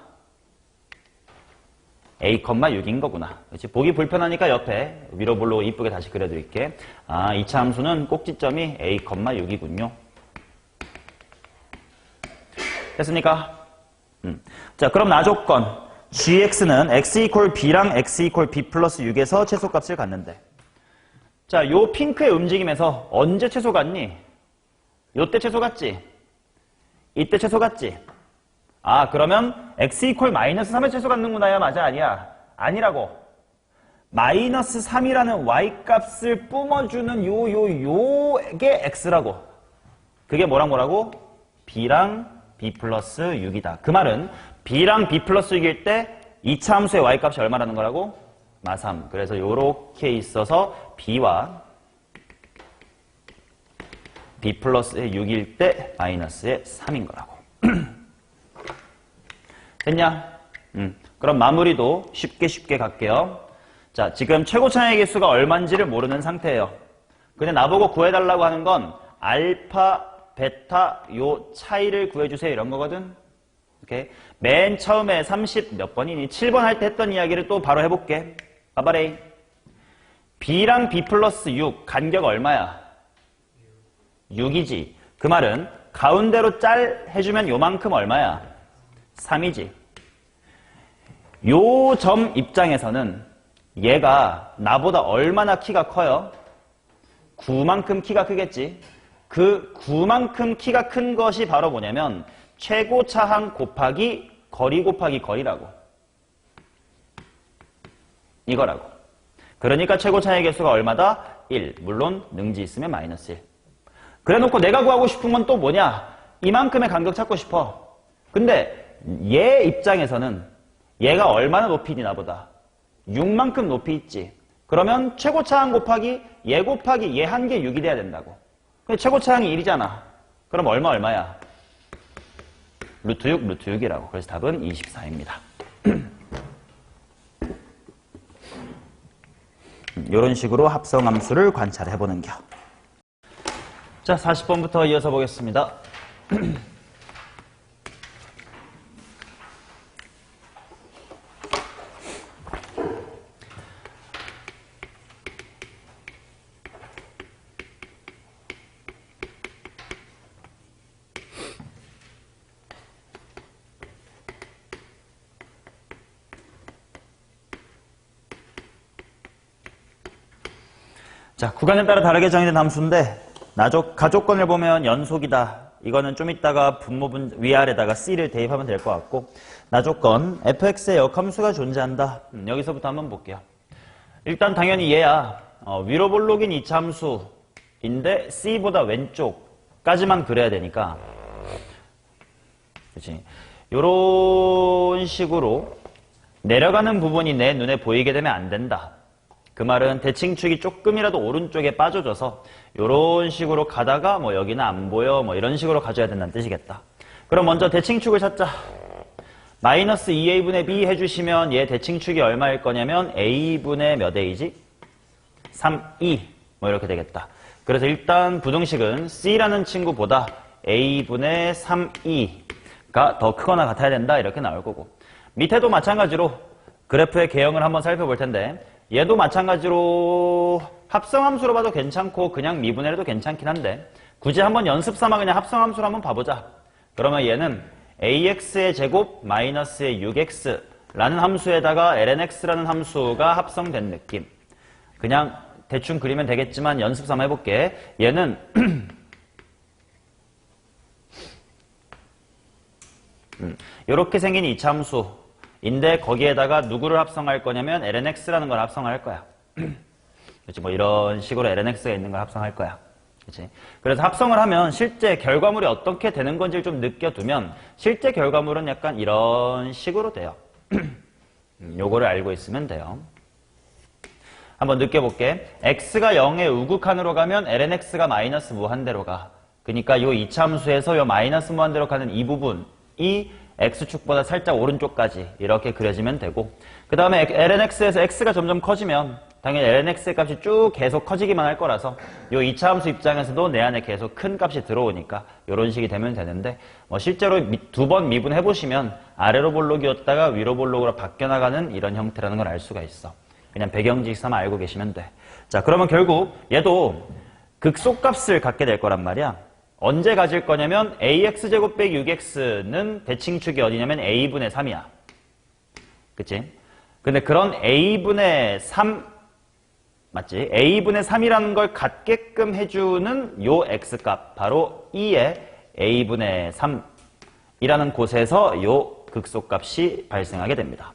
A, 6인 거구나. 그렇지? 보기 불편하니까 옆에 위로 볼로 이쁘게 다시 그려드릴게. 이 참수는 꼭지점이 A, 6이군요. 됐습니까? 자, 그럼 나조건. gx는 x 이퀄 b랑 x 이퀄 b 플러스 6에서 최소값을 갖는데. 자, 요 핑크의 움직임에서 언제 최소 같니? 요때 최소 같지? 이때 최소 같지? 그러면 x 이퀄 마이너스 3에 최소 갖는구나야. 맞아? 아니야? 아니라고. 마이너스 3이라는 y값을 뿜어주는 요게 x라고. 그게 뭐라고? b랑 b 플러스 6이다. 그 말은 b랑 b 플러스 6일 때 2차 함수의 y값이 얼마라는 거라고? 마3. 그래서 요렇게 있어서 b와 b 플러스의 6일 때 마이너스의 3인 거라고. 됐냐? 그럼 마무리도 쉽게 갈게요. 자, 지금 최고차의 개수가 얼마인지를 모르는 상태예요. 근데 나보고 구해달라고 하는 건 알파, 베타 요 차이를 구해주세요 이런 거거든. 오케이? 맨 처음에 30 몇 번이니? 7번 할 때 했던 이야기를 또 바로 해볼게. 봐봐레. B랑 B 플러스 6 간격 얼마야? 6이지. 그 말은 가운데로 짤 해주면 요만큼 얼마야? 3이지. 요 점 입장에서는 얘가 나보다 얼마나 키가 커요? 9만큼 키가 크겠지. 그 9만큼 키가 큰 것이 바로 뭐냐면 최고차항 곱하기 거리 곱하기 거리라고. 이거라고. 그러니까 최고차의 개수가 얼마다? 1. 물론 능지 있으면 마이너스 1. 그래놓고 내가 구하고 싶은 건 또 뭐냐? 이만큼의 간격 찾고 싶어. 근데 얘 입장에서는 얘가 얼마나 높이 있니 나보다? 6만큼 높이 있지. 그러면 최고차항 곱하기 얘 한 개 6이 돼야 된다고. 근데 최고차항이 1이잖아. 그럼 얼마야? 루트 6이라고. 그래서 답은 24입니다. 이런 식으로 합성함수를 관찰해보는 겨. 자, 40번부터 이어서 보겠습니다. 자, 구간에 따라 다르게 정의된 함수인데 가족권을 보면 연속이다. 이거는 좀 이따가 분모분 위아래다가 C를 대입하면 될 것 같고, 나조건 fx의 역함수가 존재한다. 여기서부터 한번 볼게요. 일단 당연히 얘야. 위로 볼록인 이차함수인데 C보다 왼쪽까지만 그려야 되니까, 그치? 요런 식으로 내려가는 부분이 내 눈에 보이게 되면 안 된다. 그 말은 대칭축이 조금이라도 오른쪽에 빠져줘서 이런 식으로 가다가 뭐 여기는 안 보여 뭐 이런 식으로 가져야 된다는 뜻이겠다. 그럼 먼저 대칭축을 찾자. 마이너스 2a분의 b 해주시면 얘 대칭축이 얼마일 거냐면 a분의 몇 a지? 3e 뭐 이렇게 되겠다. 그래서 일단 부등식은 c라는 친구보다 a분의 3e가 더 크거나 같아야 된다 이렇게 나올 거고, 밑에도 마찬가지로 그래프의 개형을 한번 살펴볼 텐데 얘도 마찬가지로 합성함수로 봐도 괜찮고 그냥 미분해도 괜찮긴 한데 굳이 한번 연습 삼아 그냥 합성함수로 한번 봐보자. 그러면 얘는 ax의 제곱 마이너스의 6x라는 함수에다가 lnx라는 함수가 합성된 느낌. 그냥 대충 그리면 되겠지만 연습 삼아 해볼게. 얘는 이렇게 생긴 이차함수인데 거기에다가 누구를 합성할 거냐면 lnx라는 걸 합성할 거야. 그렇지? 뭐 이런 식으로 lnx가 있는 걸 합성할 거야. 그렇지? 그래서 합성을 하면 실제 결과물이 어떻게 되는 건지를 좀 느껴두면 실제 결과물은 약간 이런 식으로 돼요. 요거를 알고 있으면 돼요. 한번 느껴볼게. x가 0의 우극한으로 가면 lnx가 마이너스 무한대로 가. 그러니까 요 이차함수에서 요 마이너스 무한대로 가는 이 부분이 x축보다 살짝 오른쪽까지 이렇게 그려지면 되고, 그 다음에 lnx에서 x가 점점 커지면 당연히 lnx의 값이 쭉 계속 커지기만 할 거라서 요 이차함수 입장에서도 내 안에 계속 큰 값이 들어오니까 이런 식이 되면 되는데, 뭐 실제로 두 번 미분해보시면 아래로 볼록이었다가 위로 볼록으로 바뀌어나가는 이런 형태라는 걸 알 수가 있어. 그냥 배경지식 삼아 알고 계시면 돼. 자, 그러면 결국 얘도 극소값을 갖게 될 거란 말이야. 언제 가질 거냐면 ax제곱 빼기 6x는 대칭축이 어디냐면 a분의 3이야. 그치? 근데 그런 a분의 3 맞지? a분의 3이라는 걸 갖게끔 해주는 요 x값 바로 2의 a분의 3이라는 곳에서 요 극소값이 발생하게 됩니다.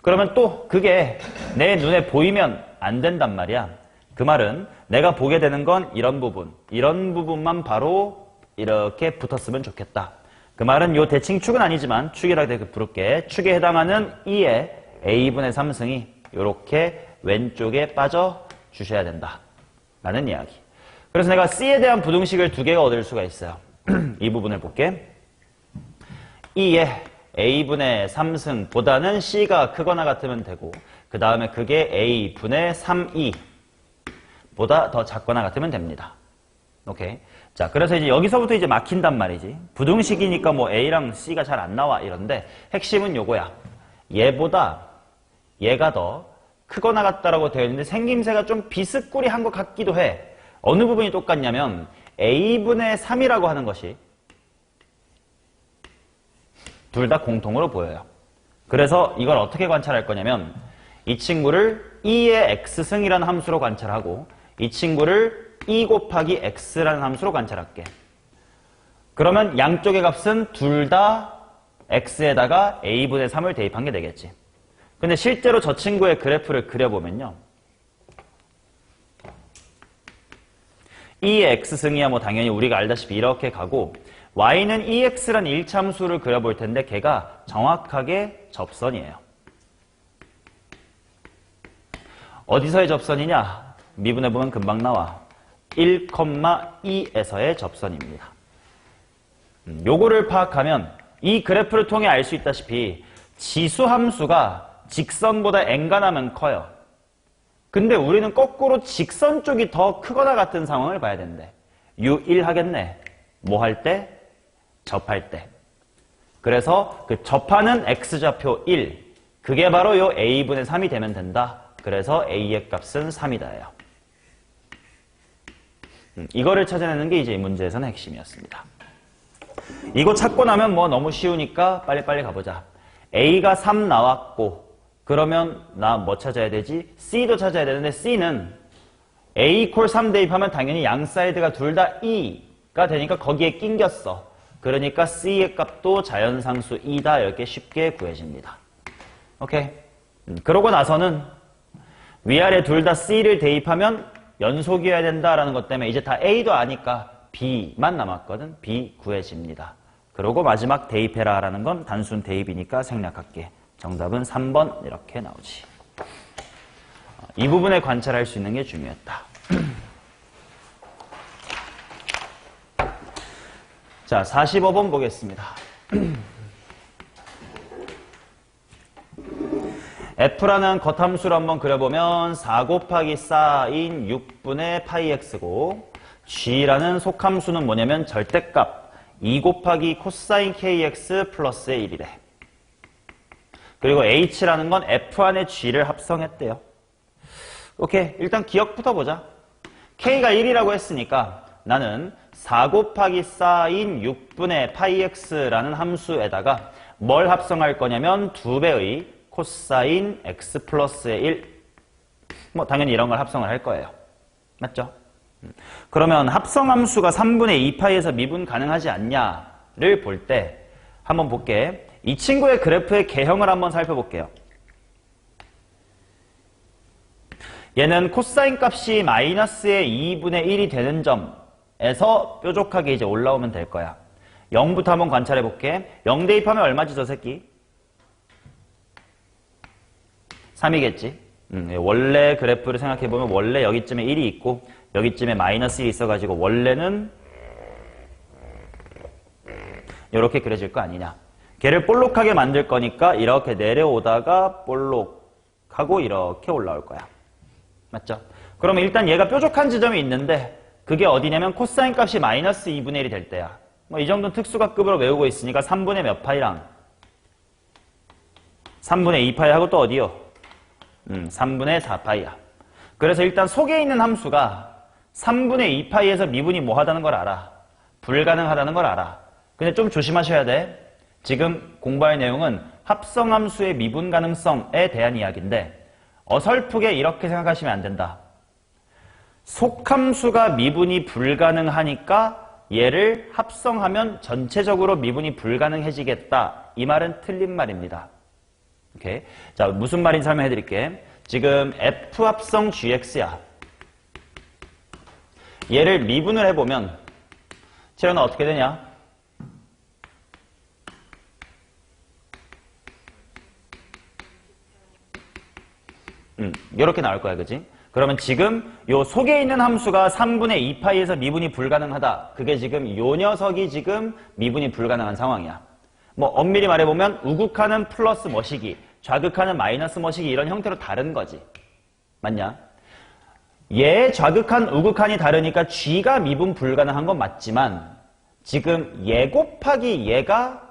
그러면 또 그게 내 눈에 보이면 안 된단 말이야. 그 말은 내가 보게 되는 건 이런 부분만 바로 이렇게 붙었으면 좋겠다. 그 말은 요 대칭축은 아니지만 축이라고 부를게. 축에 해당하는 2의 a분의 3승이 이렇게 왼쪽에 빠져 주셔야 된다 라는 이야기. 그래서 내가 c에 대한 부등식을 두 개가 얻을 수가 있어요. 이 부분을 볼게. 2의 a분의 3승보다는 c가 크거나 같으면 되고, 그 다음에 그게 a분의 3e 보다 더 작거나 같으면 됩니다. 오케이. 자, 그래서 이제 여기서부터 이제 막힌단 말이지. 부등식이니까 뭐 a랑 c가 잘 안 나와 이런데 핵심은 요거야. 얘보다 얘가 더 크거나 같다라고 되어 있는데 생김새가 좀 비스꾸리한 것 같기도 해. 어느 부분이 똑같냐면 a분의 3이라고 하는 것이 둘 다 공통으로 보여요. 그래서 이걸 어떻게 관찰할 거냐면 이 친구를 2의 x승이라는 함수로 관찰하고 이 친구를 2 곱하기 x라는 함수로 관찰할게. 그러면 양쪽의 값은 둘 다 x에다가 a분의 3을 대입한 게 되겠지. 근데 실제로 저 친구의 그래프를 그려보면요. 2의 x승이야 뭐 당연히 우리가 알다시피 이렇게 가고 y는 2x란 1차함수를 그려볼 텐데 걔가 정확하게 접선이에요. 어디서의 접선이냐? 미분해보면 금방 나와. 1,2에서의 접선입니다. 요거를 파악하면 이 그래프를 통해 알 수 있다시피 지수함수가 직선보다 n가나면 커요. 근데 우리는 거꾸로 직선 쪽이 더 크거나 같은 상황을 봐야 된대. U1 하겠네. 뭐 할 때? 접할 때. 그래서 그 접하는 x좌표 1, 그게 바로 요 a분의 3이 되면 된다. 그래서 a의 값은 3이다예요. 이거를 찾아내는 게 이제 이 문제에서는 핵심이었습니다. 이거 찾고 나면 뭐 너무 쉬우니까 빨리빨리 가보자. a가 3 나왔고 그러면 나 뭐 찾아야 되지? c도 찾아야 되는데 c는 a 콜 3 대입하면 당연히 양 사이드가 둘 다 2가 되니까 거기에 낑겼어. 그러니까 c의 값도 자연상수 2다 이렇게 쉽게 구해집니다. 오케이. 그러고 나서는 위아래 둘 다 c를 대입하면 연속이어야 된다라는 것 때문에 이제 다 a도 아니까 b만 남았거든. b 구해집니다. 그리고 마지막 대입해라 라는 건 단순 대입이니까 생략할게. 정답은 3번 이렇게 나오지. 이 부분에 관찰할 수 있는 게 중요했다. 자, 45번 보겠습니다. f라는 겉함수를 한번 그려보면 4 곱하기 사인 6분의 파이 x고 g라는 속함수는 뭐냐면 절대값 2 곱하기 코사인 kx 플러스의 1이래. 그리고 h라는 건 f 안에 g를 합성했대요. 오케이, 일단 기억부터 보자. k가 1이라고 했으니까 나는 4 곱하기 사인 6분의 파이 x라는 함수에다가 뭘 합성할 거냐면 2배의 코사인 x 플러스의 1. 뭐 당연히 이런 걸 합성을 할 거예요. 맞죠? 그러면 합성함수가 3분의 2파이에서 미분 가능하지 않냐를 볼 때 한번 볼게. 이 친구의 그래프의 개형을 한번 살펴볼게요. 얘는 코사인 값이 마이너스의 2분의 1이 되는 점에서 뾰족하게 이제 올라오면 될 거야. 0부터 한번 관찰해 볼게. 0 대입하면 얼마지 저 새끼? 3이겠지. 원래 그래프를 생각해 보면 원래 여기쯤에 1이 있고 여기쯤에 마이너스 1이 있어가지고 원래는 이렇게 그려질 거 아니냐. 걔를 볼록하게 만들 거니까 이렇게 내려오다가 볼록하고 이렇게 올라올 거야. 맞죠? 그러면 일단 얘가 뾰족한 지점이 있는데 그게 어디냐면 코사인 값이 마이너스 2분의 1이 될 때야. 뭐 이 정도는 특수각급으로 외우고 있으니까 3분의 몇 파이랑 3분의 2파이 하고 또 어디요? 3분의 4파이야. 그래서 일단 속에 있는 함수가 3분의 2파이에서 미분이 뭐 하다는 걸 알아. 불가능하다는 걸 알아. 근데 좀 조심하셔야 돼. 지금 공부할 내용은 합성함수의 미분 가능성에 대한 이야기인데 어설프게 이렇게 생각하시면 안 된다. 속함수가 미분이 불가능하니까 얘를 합성하면 전체적으로 미분이 불가능해지겠다. 이 말은 틀린 말입니다. 오케이. 자, 무슨 말인지 설명해 드릴게. 지금 f 합성 gx야. 얘를 미분을 해보면 채연아 어떻게 되냐? 이렇게 나올 거야, 그지? 그러면 지금 요 속에 있는 함수가 3분의 2파이에서 미분이 불가능하다. 그게 지금 요 녀석이 지금 미분이 불가능한 상황이야. 뭐 엄밀히 말해보면 우극하는 플러스 뭐시기, 좌극하는 마이너스 뭐시기 이런 형태로 다른 거지. 맞냐? 얘 좌극한 우극한이 다르니까 g가 미분 불가능한 건 맞지만 지금 얘 곱하기 얘가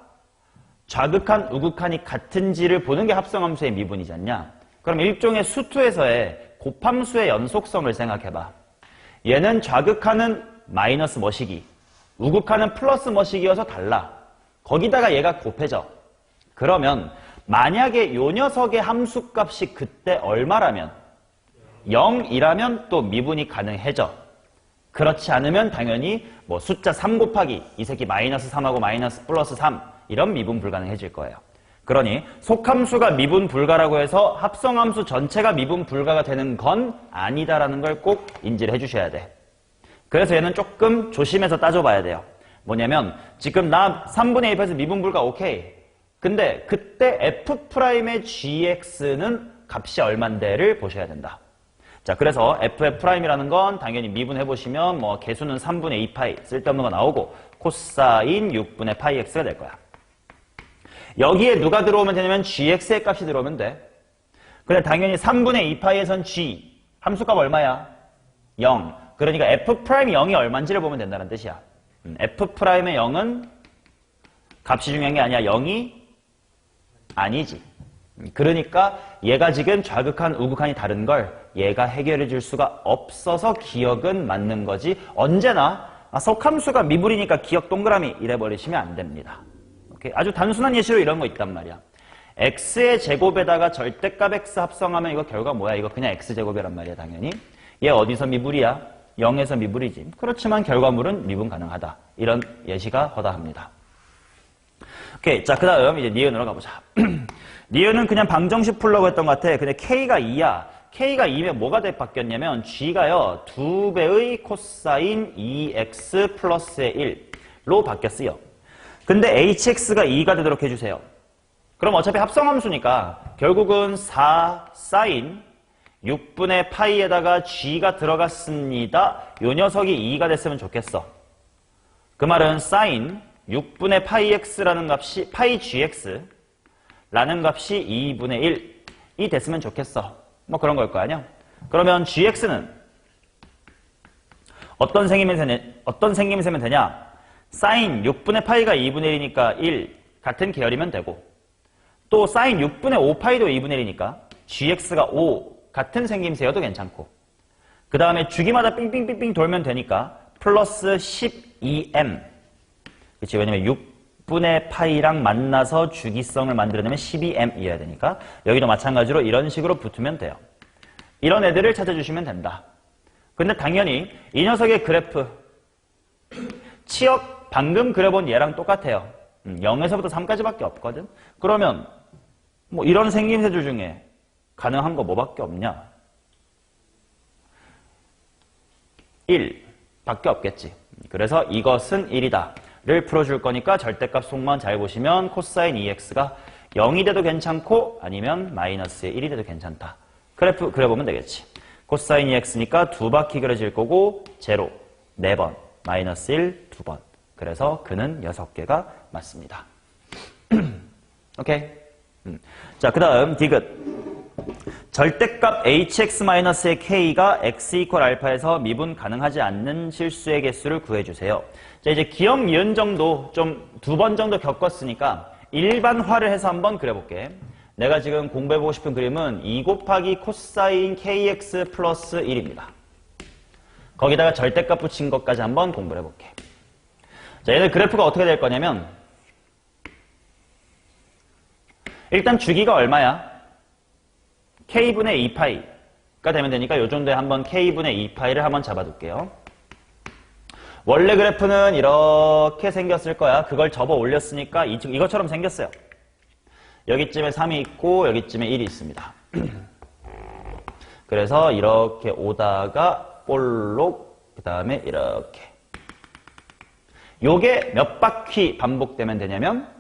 좌극한 우극한이 같은지를 보는 게 합성함수의 미분이지 않냐? 그럼 일종의 수투에서의 곱함수의 연속성을 생각해봐. 얘는 좌극하는 마이너스 뭐시기, 우극하는 플러스 뭐시기여서 달라. 거기다가 얘가 곱해져. 그러면 만약에 요 녀석의 함수값이 그때 얼마라면 0이라면 또 미분이 가능해져. 그렇지 않으면 당연히 뭐 숫자 3 곱하기 이 새끼 마이너스 3하고 마이너스 플러스 3 이런 미분 불가능해질 거예요. 그러니 속함수가 미분 불가라고 해서 합성함수 전체가 미분 불가가 되는 건 아니다라는 걸 꼭 인지를 해주셔야 돼. 그래서 얘는 조금 조심해서 따져봐야 돼요. 뭐냐면 지금 나 3분의 1에서 미분 불가 오케이. 근데 그때 f'의 gx는 값이 얼만데를 보셔야 된다. 자, 그래서 f'이라는 건 당연히 미분해보시면 뭐 개수는 3분의 2파이 쓸데없는 거 나오고 코사인 6분의 파이 x가 될 거야. 여기에 누가 들어오면 되냐면 gx의 값이 들어오면 돼. 근데 당연히 3분의 2파이에선 g 함수값 얼마야? 0. 그러니까 f'이 0이 얼마인지를 보면 된다는 뜻이야. f'의 0은 값이 중요한 게 아니야. 0이 아니지. 그러니까 얘가 지금 좌극한 우극한이 다른 걸 얘가 해결해 줄 수가 없어서 기억은 맞는 거지. 언제나 속함수가 미분이니까 기억 동그라미 이래버리시면 안 됩니다. 오케이? 아주 단순한 예시로 이런 거 있단 말이야. x의 제곱에다가 절대값 x 합성하면 이거 결과 뭐야? 이거 그냥 x제곱이란 말이야, 당연히. 얘 어디서 미분이야? 0에서 미분이지. 그렇지만 결과물은 미분 가능하다. 이런 예시가 허다합니다. 오케이. 자, 그 다음 이제 니은으로 가보자. 니은은 그냥 방정식 풀려고 했던 것 같아. 근데 k가 2야. k가 2면 뭐가 바뀌었냐면 g가요. 2배의 코사인 2x 플러스의 1로 바뀌었어요. 근데 hx가 2가 되도록 해주세요. 그럼 어차피 합성함수니까 결국은 4 사인 6분의 파이에다가 g가 들어갔습니다. 요 녀석이 2가 됐으면 좋겠어. 그 말은 사인 6분의 파이 x라는 값이 파이 gx 라는 값이 2분의 1. 됐으면 좋겠어. 뭐 그런 걸 거 아니야? 그러면 gx는 어떤 생김새면 되냐? 사인 6분의 파이가 2분의 1이니까 1 같은 계열이면 되고, 또 사인 6분의 5파이도 2분의 1이니까 gx가 5 같은 생김새여도 괜찮고, 그 다음에 주기마다 삥삥삥삥 돌면 되니까 플러스 12m. 그치? 왜냐면 6분의 파이랑 만나서 주기성을 만들어내면 12m이어야 되니까 여기도 마찬가지로 이런 식으로 붙으면 돼요. 이런 애들을 찾아주시면 된다. 근데 당연히 이 녀석의 그래프 치역 방금 그려본 얘랑 똑같아요. 0에서부터 3까지밖에 없거든. 그러면 뭐 이런 생김새들 중에 가능한 거 뭐밖에 없냐? 1 밖에 없겠지. 그래서 이것은 1이다 를 풀어줄 거니까 절대값 속만 잘 보시면 코사인 2x가 0이 돼도 괜찮고 아니면 마이너스의 1이 돼도 괜찮다. 그래프 그려보면 되겠지. 코사인 2x니까 2바퀴 그려질 거고 제로 4번, 마이너스 1 2번. 그래서 그는 6개가 맞습니다. 오케이? 자, 그 다음 디귿. 절대값 hx-의 k가 x 이퀄 알파에서 미분 가능하지 않는 실수의 개수를 구해주세요. 자, 이제 기억 니은 정도 좀 2번 정도 겪었으니까 일반화를 해서 한번 그려볼게. 내가 지금 공부해보고 싶은 그림은 2 곱하기 코사인 kx 플러스 1입니다. 거기다가 절대값 붙인 것까지 한번 공부해볼게. 자, 얘들 그래프가 어떻게 될 거냐면 일단 주기가 얼마야? k분의 2파이가 되면 되니까 이 정도에 한번 k분의 2파이를 한번 잡아둘게요. 원래 그래프는 이렇게 생겼을 거야. 그걸 접어 올렸으니까 이것처럼 생겼어요. 여기쯤에 3이 있고 여기쯤에 1이 있습니다. 그래서 이렇게 오다가 볼록 그 다음에 이렇게 요게 몇 바퀴 반복되면 되냐면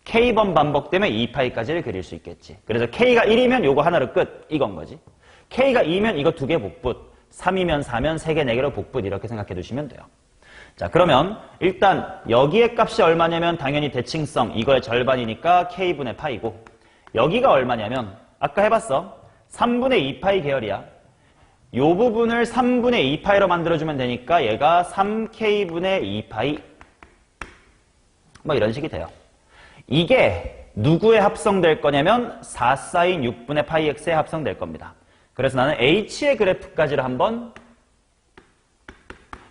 k번 반복되면 2파이까지를 그릴 수 있겠지. 그래서 k가 1이면 요거 하나로 끝 이건 거지. k가 2면 이거 2개 복붙, 3이면 4면 3개, 4개로 복붙 이렇게 생각해 두시면 돼요. 자, 그러면 일단 여기의 값이 얼마냐면 당연히 대칭성 이거의 절반이니까 k분의 파이고, 여기가 얼마냐면 아까 해봤어. 3분의 2파이 계열이야. 요 부분을 3분의 2파이로 만들어주면 되니까 얘가 3k분의 2파이 뭐 이런 식이 돼요. 이게 누구에 합성될 거냐면 4 사인 6분의 파이 x에 합성될 겁니다. 그래서 나는 h의 그래프까지를 한번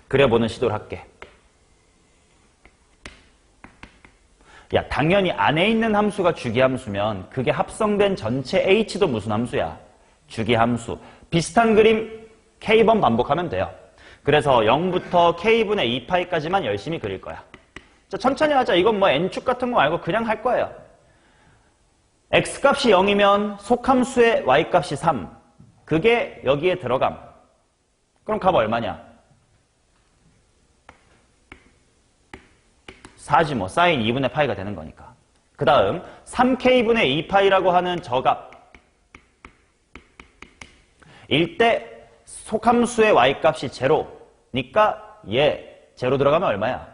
그려보는 시도를 할게. 야, 당연히 안에 있는 함수가 주기함수면 그게 합성된 전체 h도 무슨 함수야? 주기함수. 비슷한 그림 k번 반복하면 돼요. 그래서 0부터 k분의 2파이까지만 열심히 그릴 거야. 자, 천천히 하자. 이건 뭐 n축 같은 거 말고 그냥 할 거예요. x값이 0이면 속함수의 y값이 3. 그게 여기에 들어감. 그럼 값 얼마냐? 4지 뭐. 사인 2분의 파이가 되는 거니까. 그 다음 3k분의 2파이라고 하는 저 값. 일 때 속함수의 y값이 제로니까 얘 제로 들어가면 얼마야?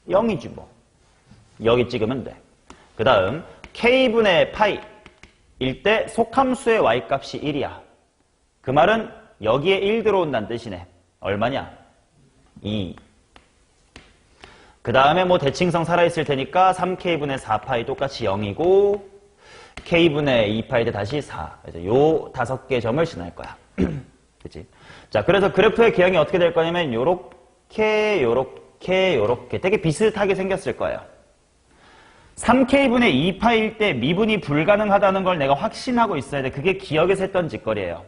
0이지 뭐. 여기 찍으면 돼. 그 다음 k분의 파이 일 때 속함수의 y값이 1이야. 그 말은 여기에 1 들어온다는 뜻이네. 얼마냐? 2. 그 다음에 뭐 대칭성 살아있을 테니까 3k분의 4파이 똑같이 0이고 k분의 2파이 때 다시 4. 그래서 요 5개 점을 지날 거야. 그치? 자, 그래서 그래프의 기형이 어떻게 될 거냐면 요렇게 되게 비슷하게 생겼을 거예요. 3k분의 2파일 때 미분이 불가능하다는 걸 내가 확신하고 있어야 돼. 그게 기억에서 했던 짓거리예요.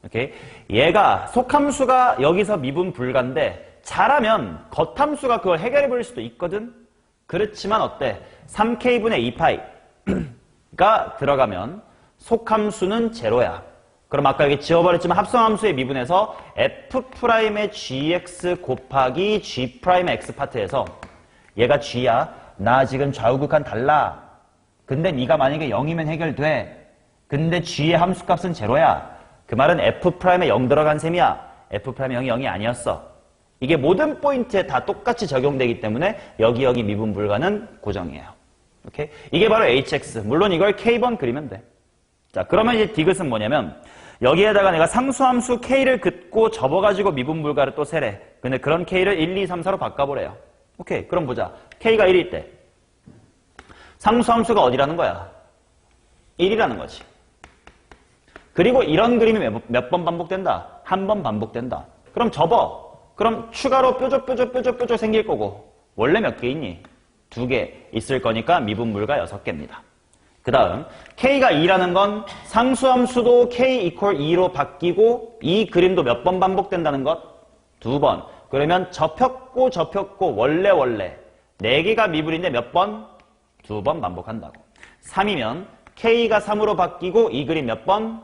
오케이? 얘가 속함수가 여기서 미분 불가인데 잘하면 겉함수가 그걸 해결해 볼 수도 있거든. 그렇지만 어때? 3k분의 2파이가 들어가면 속함수는 제로야. 그럼 아까 여기 지워버렸지만 합성함수의 미분에서 f'의 gx 곱하기 g'의 x 파트에서 얘가 g야. 나 지금 좌우극한 달라. 근데 네가 만약에 0이면 해결돼. 근데 g의 함수값은 제로야. 그 말은 f'에 0 들어간 셈이야. f'의 0이 0이 아니었어. 이게 모든 포인트에 다 똑같이 적용되기 때문에 여기 미분 불가는 고정이에요. 오케이? 이게 바로 hx. 물론 이걸 k번 그리면 돼. 자, 그러면 이제 디귿은 뭐냐면 여기에다가 내가 상수함수 k를 긋고 접어가지고 미분 불가를 또 세래. 근데 그런 k를 1, 2, 3, 4로 바꿔보래요. 오케이, 그럼 보자. k가 1일 때 상수함수가 어디라는 거야? 1이라는 거지. 그리고 이런 그림이 몇 번 반복된다? 한 번 반복된다. 그럼 접어. 그럼 추가로 뾰족 생길 거고 원래 몇 개 있니? 2개 있을 거니까 미분물가 6개입니다. 그 다음 k가 2라는 건 상수함수도 k equal 2로 바뀌고 이 그림도 몇 번 반복된다는 것? 2번. 그러면 접혔고 원래 4개가 미분인데 몇 번? 2번 반복한다고. 3이면 k가 3으로 바뀌고 이 그림 몇 번?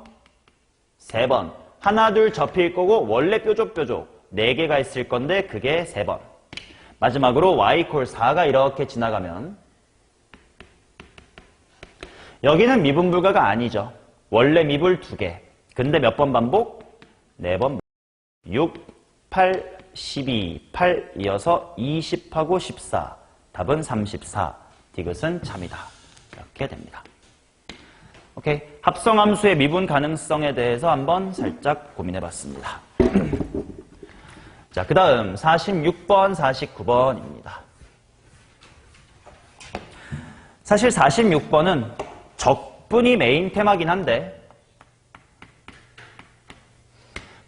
3번. 하나 둘 접힐 거고 원래 뾰족 4개가 있을 건데 그게 3번. 마지막으로 y equal 4가 이렇게 지나가면 여기는 미분불가가 아니죠. 원래 미분 2개. 근데 몇 번 반복? 4번. 6, 8, 12, 8 이어서 20하고 14. 답은 34. 디귿은 참이다. 이렇게 됩니다. 오케이. 합성함수의 미분 가능성에 대해서 한번 살짝 고민해봤습니다. 자, 그 다음 46번, 49번입니다. 사실 46번은 적분이 메인 테마긴 한데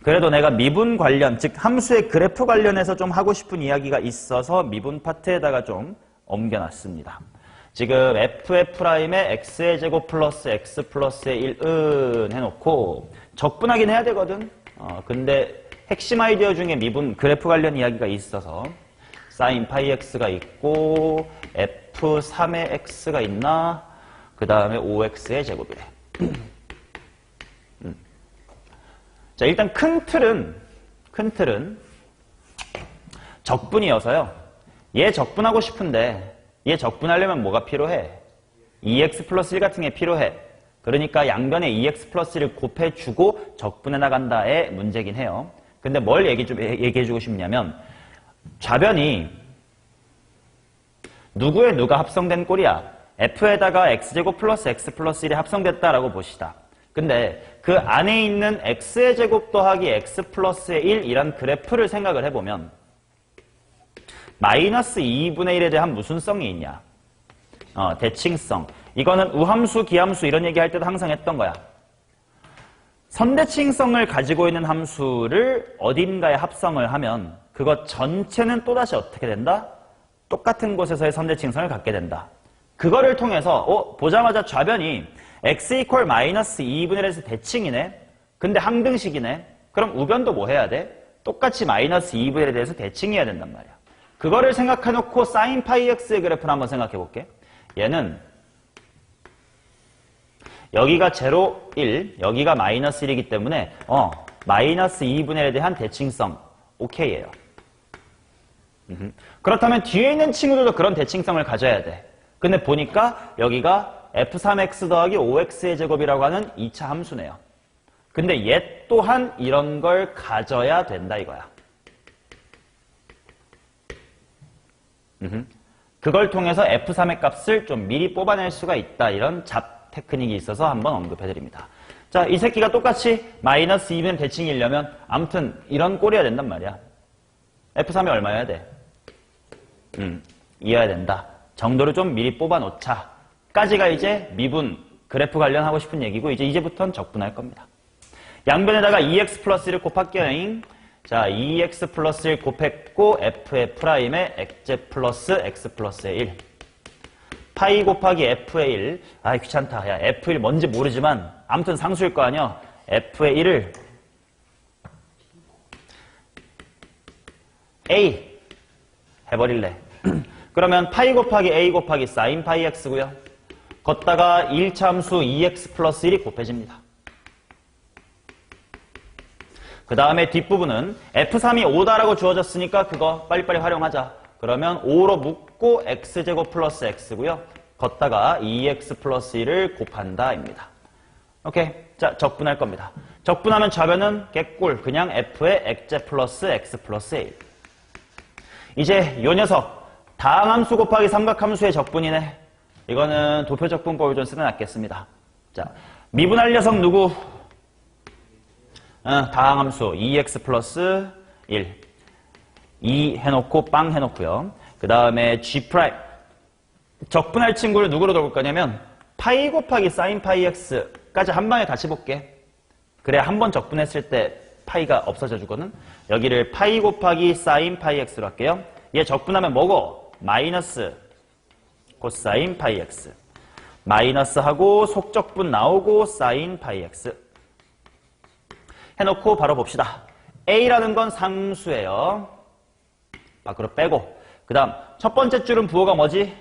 그래도 내가 미분 관련, 즉 함수의 그래프 관련해서 좀 하고 싶은 이야기가 있어서 미분 파트에다가 좀 옮겨놨습니다. 지금 f'의 x의 제곱 플러스 x 플러스의 1은 해놓고 적분하긴 해야 되거든. 근데 핵심 아이디어 중에 미분 그래프 관련 이야기가 있어서 sin 파이 x가 있고 f3의 x가 있나? 그 다음에 5x의 제곱이래. 자, 일단 큰 틀은 적분이어서요. 얘 적분하고 싶은데 얘 적분하려면 뭐가 필요해? 2x 플러스 1 같은 게 필요해. 그러니까 양변에 2x 플러스 1을 곱해주고 적분해 나간다의 문제긴 해요. 근데 뭘 얘기해주고 싶냐면 좌변이 누구에 누가 합성된 꼴이야? f에다가 x제곱 플러스 x 플러스 1이 합성됐다라고 보시다. 근데 그 안에 있는 x의 제곱 더하기 x 플러스의 1이란 그래프를 생각을 해보면 마이너스 2분의 1에 대한 무슨 성이 있냐? 대칭성. 이거는 우함수, 기함수 이런 얘기할 때도 항상 했던 거야. 선대칭성을 가지고 있는 함수를 어딘가에 합성을 하면 그것 전체는 또다시 어떻게 된다? 똑같은 곳에서의 선대칭성을 갖게 된다. 그거를 통해서 보자마자 좌변이 x 이퀄 마이너스 2분의 1에서 대칭이네. 근데 항등식이네. 그럼 우변도 뭐 해야 돼? 똑같이 마이너스 2분의 1에 대해서 대칭해야 된단 말이야. 그거를 생각해놓고 sin 파이 x의 그래프를 한번 생각해볼게. 얘는 여기가 0, 1, 여기가 마이너스 1이기 때문에 마이너스 2분의 1에 대한 대칭성 오케이예요. 그렇다면 뒤에 있는 친구들도 그런 대칭성을 가져야 돼. 근데 보니까 여기가 f3x 더하기 5x의 제곱이라고 하는 2차 함수네요. 근데 얘 또한 이런 걸 가져야 된다 이거야. 그걸 통해서 f3의 값을 좀 미리 뽑아낼 수가 있다. 이런 잡 테크닉이 있어서 한번 언급해드립니다. 자, 이 새끼가 똑같이 마이너스 2면 대칭이려면 아무튼 이런 꼴이어야 된단 말이야. f3이 얼마여야 돼? 2여야 된다. 정도를 좀 미리 뽑아놓자. 까지가 이제 미분, 그래프 관련하고 싶은 얘기고 이제부터는 적분할 겁니다. 양변에다가 2x 플러스 1을 곱할게요. 자, 2x 플러스 1 곱했고 f의 프라임에 x제 플러스 x 플러스의 1. 파이 곱하기 f의 1. 아, 귀찮다. 야, f1 뭔지 모르지만 아무튼 상수일 거 아니야. f의 1을 a 해버릴래. 그러면 파이 곱하기 a 곱하기 sin 파이 x고요. 걷다가 1차 함수 2x 플러스 1이 곱해집니다. 그 다음에 뒷부분은 f3이 5다라고 주어졌으니까 그거 빨리빨리 활용하자. 그러면 5로 묶고 x제곱 플러스 x고요. 걷다가 2x 플러스 1을 곱한다입니다. 오케이. 자, 적분할 겁니다. 적분하면 좌변은 개꿀. 그냥 f의 x제 플러스 x 플러스 1. 이제 요 녀석 다항함수 곱하기 삼각함수의 적분이네. 이거는 도표적분법을 좀 쓰는 게 낫겠습니다. 자, 미분할 녀석 누구? 다항함수 2x 플러스 1. 2 해놓고 빵 해놓고요. 그 다음에 g'. 적분할 친구를 누구로 돌볼 거냐면 파이 곱하기 사인 파이 x까지 한 방에 같이 볼게. 그래야 한 번 적분했을 때 파이가 없어져 주거든. 여기를 파이 곱하기 사인 파이 x로 할게요. 얘 적분하면 뭐고? 마이너스 코사인 파이 x. 마이너스하고 속적분 나오고 사인 파이 x. 해놓고 바로 봅시다. a라는 건 상수예요. 밖으로 빼고. 그 다음 첫 번째 줄은 부호가 뭐지?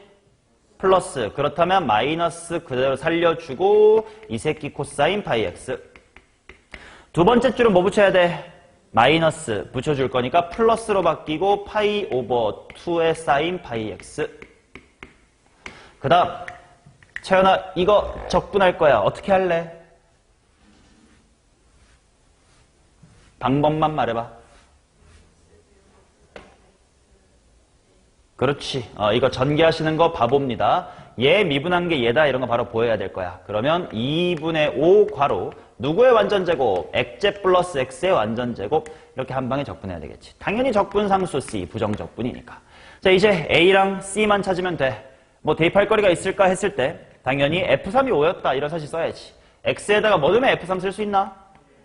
플러스. 그렇다면 마이너스 그대로 살려주고 이 새끼 코사인 파이 x. 두 번째 줄은 뭐 붙여야 돼? 마이너스 붙여줄 거니까 플러스로 바뀌고 파이 오버 2의 사인 파이 x. 그 다음 채연아 이거 적분할 거야. 어떻게 할래? 방법만 말해봐. 그렇지. 이거 전개하시는 거 바보입니다. 얘 미분한 게 얘다 이런 거 바로 보여야 될 거야. 그러면 2분의 5 괄호 누구의 완전제곱? x제 플러스 x의 완전제곱. 이렇게 한 방에 적분해야 되겠지. 당연히 적분상수 C 부정적분이니까. 자 이제 A랑 C만 찾으면 돼. 뭐 대입할 거리가 있을까 했을 때 당연히 F3이 5였다 이런 사실 써야지. X에다가 뭐 넣으면 F3 쓸 수 있나?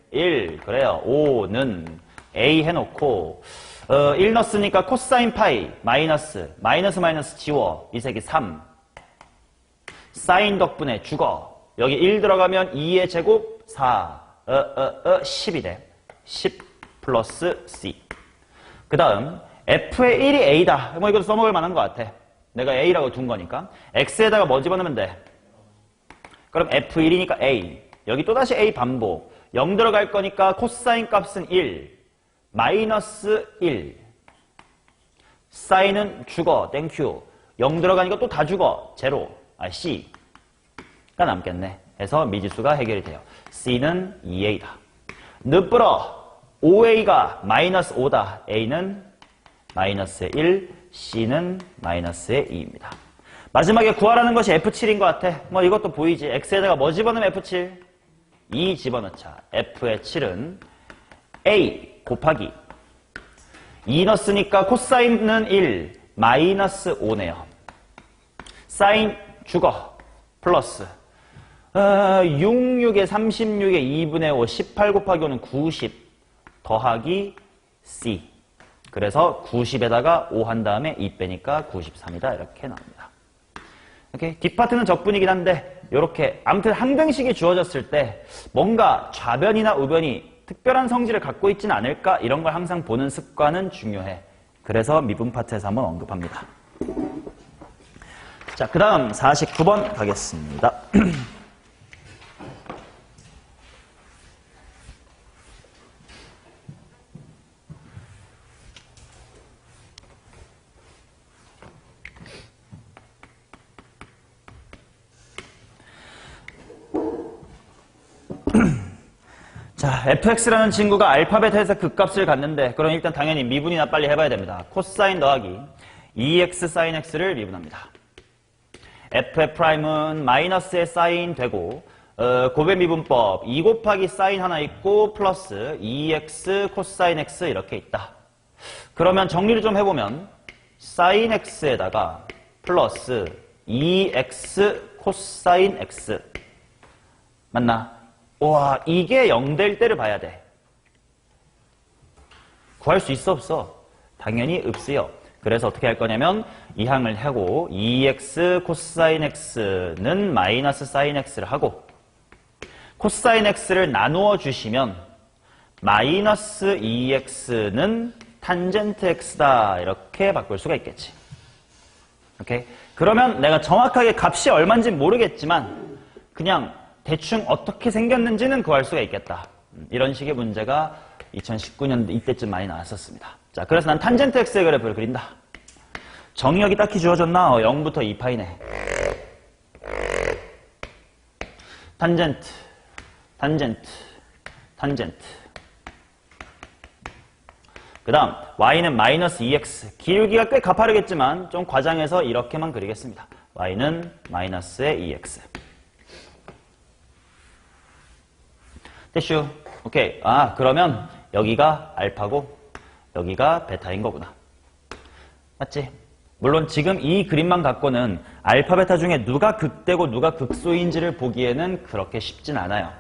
1. 그래요. 5는 A 해놓고 1 넣었으니까 코사인 파이 마이너스 지워 이 새끼 3. 사인 덕분에 죽어. 여기 1 들어가면 2의 제곱 4. 10이 돼. 10 플러스 C. 그 다음 F의 1이 A다. 뭐 이것도 써먹을 만한 것 같아. 내가 A라고 둔 거니까. X에다가 뭐 집어넣으면 돼? 그럼 F1이니까 A. 여기 또다시 A 반복. 0 들어갈 거니까 코사인 값은 1. 마이너스 1. 사인은 죽어. 땡큐. 0 들어가니까 또 다 죽어. 제로. C가 남겠네. 해서 미지수가 해결이 돼요. C는 2A다. 늪불어. 5A가 마이너스 5다. A는 마이너스의 1, C는 마이너스의 2입니다. 마지막에 구하라는 것이 F7인 것 같아. 뭐 이것도 보이지. X에다가 뭐 집어넣으면 F7? 2 집어넣자. F의 7은 A 곱하기 2 넣었으니까 코사인은 1, 마이너스 5네요. 사인 죽어. 플러스 66에 36에 2분의 5, 18 곱하기 5는 90 더하기 C. 그래서 90에다가 5 한 다음에 2 빼니까 93이다. 이렇게 나옵니다. 오케이? 뒷파트는 적분이긴 한데 이렇게 아무튼 항등식이 주어졌을 때 뭔가 좌변이나 우변이 특별한 성질을 갖고 있지는 않을까? 이런 걸 항상 보는 습관은 중요해. 그래서 미분 파트에서 한번 언급합니다. 자, 그 다음 49번 가겠습니다. 자, fx라는 친구가 알파벳에서 극값을 갖는데 그럼 일단 당연히 미분이나 빨리 해봐야 됩니다. 코사인 더하기 2x 사인 x를 미분합니다. f'은 마이너스의 사인 되고 고배 미분법 2 곱하기 사인 하나 있고 플러스 2x 코사인 x 이렇게 있다. 그러면 정리를 좀 해보면 사인 x에다가 플러스 2x 코사인 x 맞나? 와, 이게 0 될 때를 봐야 돼. 구할 수 있어 없어? 당연히 없어요. 그래서 어떻게 할 거냐면 이 항을 하고 2x 코사인 x는 마이너스 사인 x를 하고 코사인 x를 나누어 주시면 마이너스 2x는 탄젠트 x다. 이렇게 바꿀 수가 있겠지. 오케이? 그러면 내가 정확하게 값이 얼마인지 모르겠지만 그냥 대충 어떻게 생겼는지는 구할 수가 있겠다. 이런 식의 문제가 2019년도 이때쯤 많이 나왔었습니다. 자, 그래서 난 탄젠트 x의 그래프를 그린다. 정의역이 딱히 주어졌나? 0부터 2파이네. 탄젠트, 탄젠트, 탄젠트. 그 다음 y는 마이너스 2x. 기울기가 꽤 가파르겠지만 좀 과장해서 이렇게만 그리겠습니다. y는 마이너스의 2x. 됐슈. 오케이. 아, 그러면 여기가 알파고 여기가 베타인 거구나. 맞지? 물론 지금 이 그림만 갖고는 알파, 베타 중에 누가 극대고 누가 극소인지를 보기에는 그렇게 쉽진 않아요.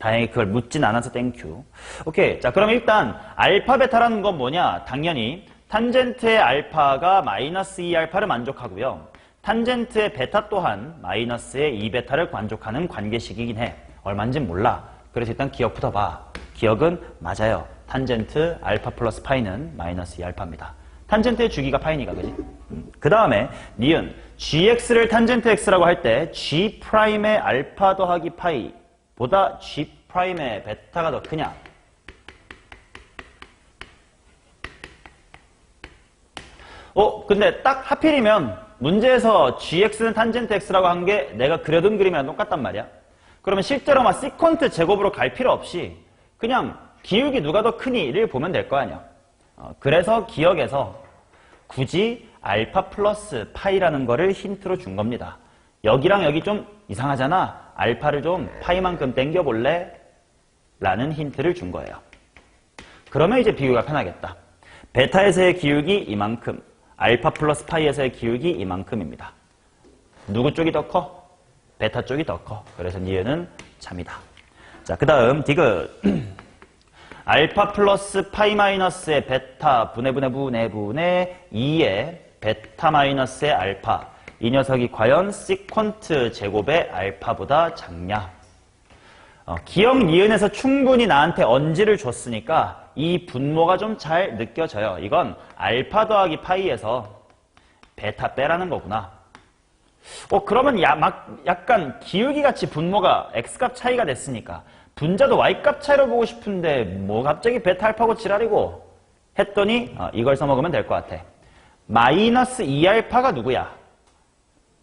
다행히 그걸 묻진 않아서 땡큐. 오케이. 자, 그럼 일단 알파, 베타라는 건 뭐냐? 당연히 탄젠트의 알파가 마이너스 2알파를 만족하고요. 탄젠트의 베타 또한 마이너스의 2베타를 만족하는 관계식이긴 해. 얼마인진 몰라. 그래서 일단 기억부터 봐. 기억은 맞아요. 탄젠트 알파 플러스 파이는 마이너스 2알파입니다. 탄젠트의 주기가 파이니까, 그지? 그 다음에 니은 gx를 탄젠트 x라고 할 때 g'의 알파 더하기 파이 보다 g'의 베타가 더 크냐? 근데 딱 하필이면 문제에서 gx는 탄젠트 x라고 한 게 내가 그려둔 그림이랑 똑같단 말이야. 그러면 실제로 막 시퀀트 제곱으로 갈 필요 없이 그냥 기울기 누가 더 크니를 보면 될 거 아니야. 그래서 기억에서 굳이 알파 플러스 파이라는 거를 힌트로 준 겁니다. 여기랑 여기 좀 이상하잖아. 알파를 좀 파이만큼 땡겨볼래? 라는 힌트를 준 거예요. 그러면 이제 비교가 편하겠다. 베타에서의 기울기 이만큼, 알파 플러스 파이에서의 기울기 이만큼입니다. 누구 쪽이 더 커? 베타 쪽이 더 커. 그래서 니은은 참이다. 자, 그 다음 디귿. 알파 플러스 파이 마이너스의 베타 분의 2의 베타 마이너스의 알파. 이 녀석이 과연 시퀀트 제곱의 알파보다 작냐? 기억 니은에서 충분히 나한테 언지를 줬으니까 이 분모가 좀 잘 느껴져요. 이건 알파 더하기 파이에서 베타 빼라는 거구나. 그러면 약간 기울기같이 분모가 x값 차이가 됐으니까 분자도 y값 차이로 보고 싶은데 뭐 갑자기 베타 알파고 지랄이고 했더니 이걸 써먹으면 될 것 같아. 마이너스 2알파가 누구야?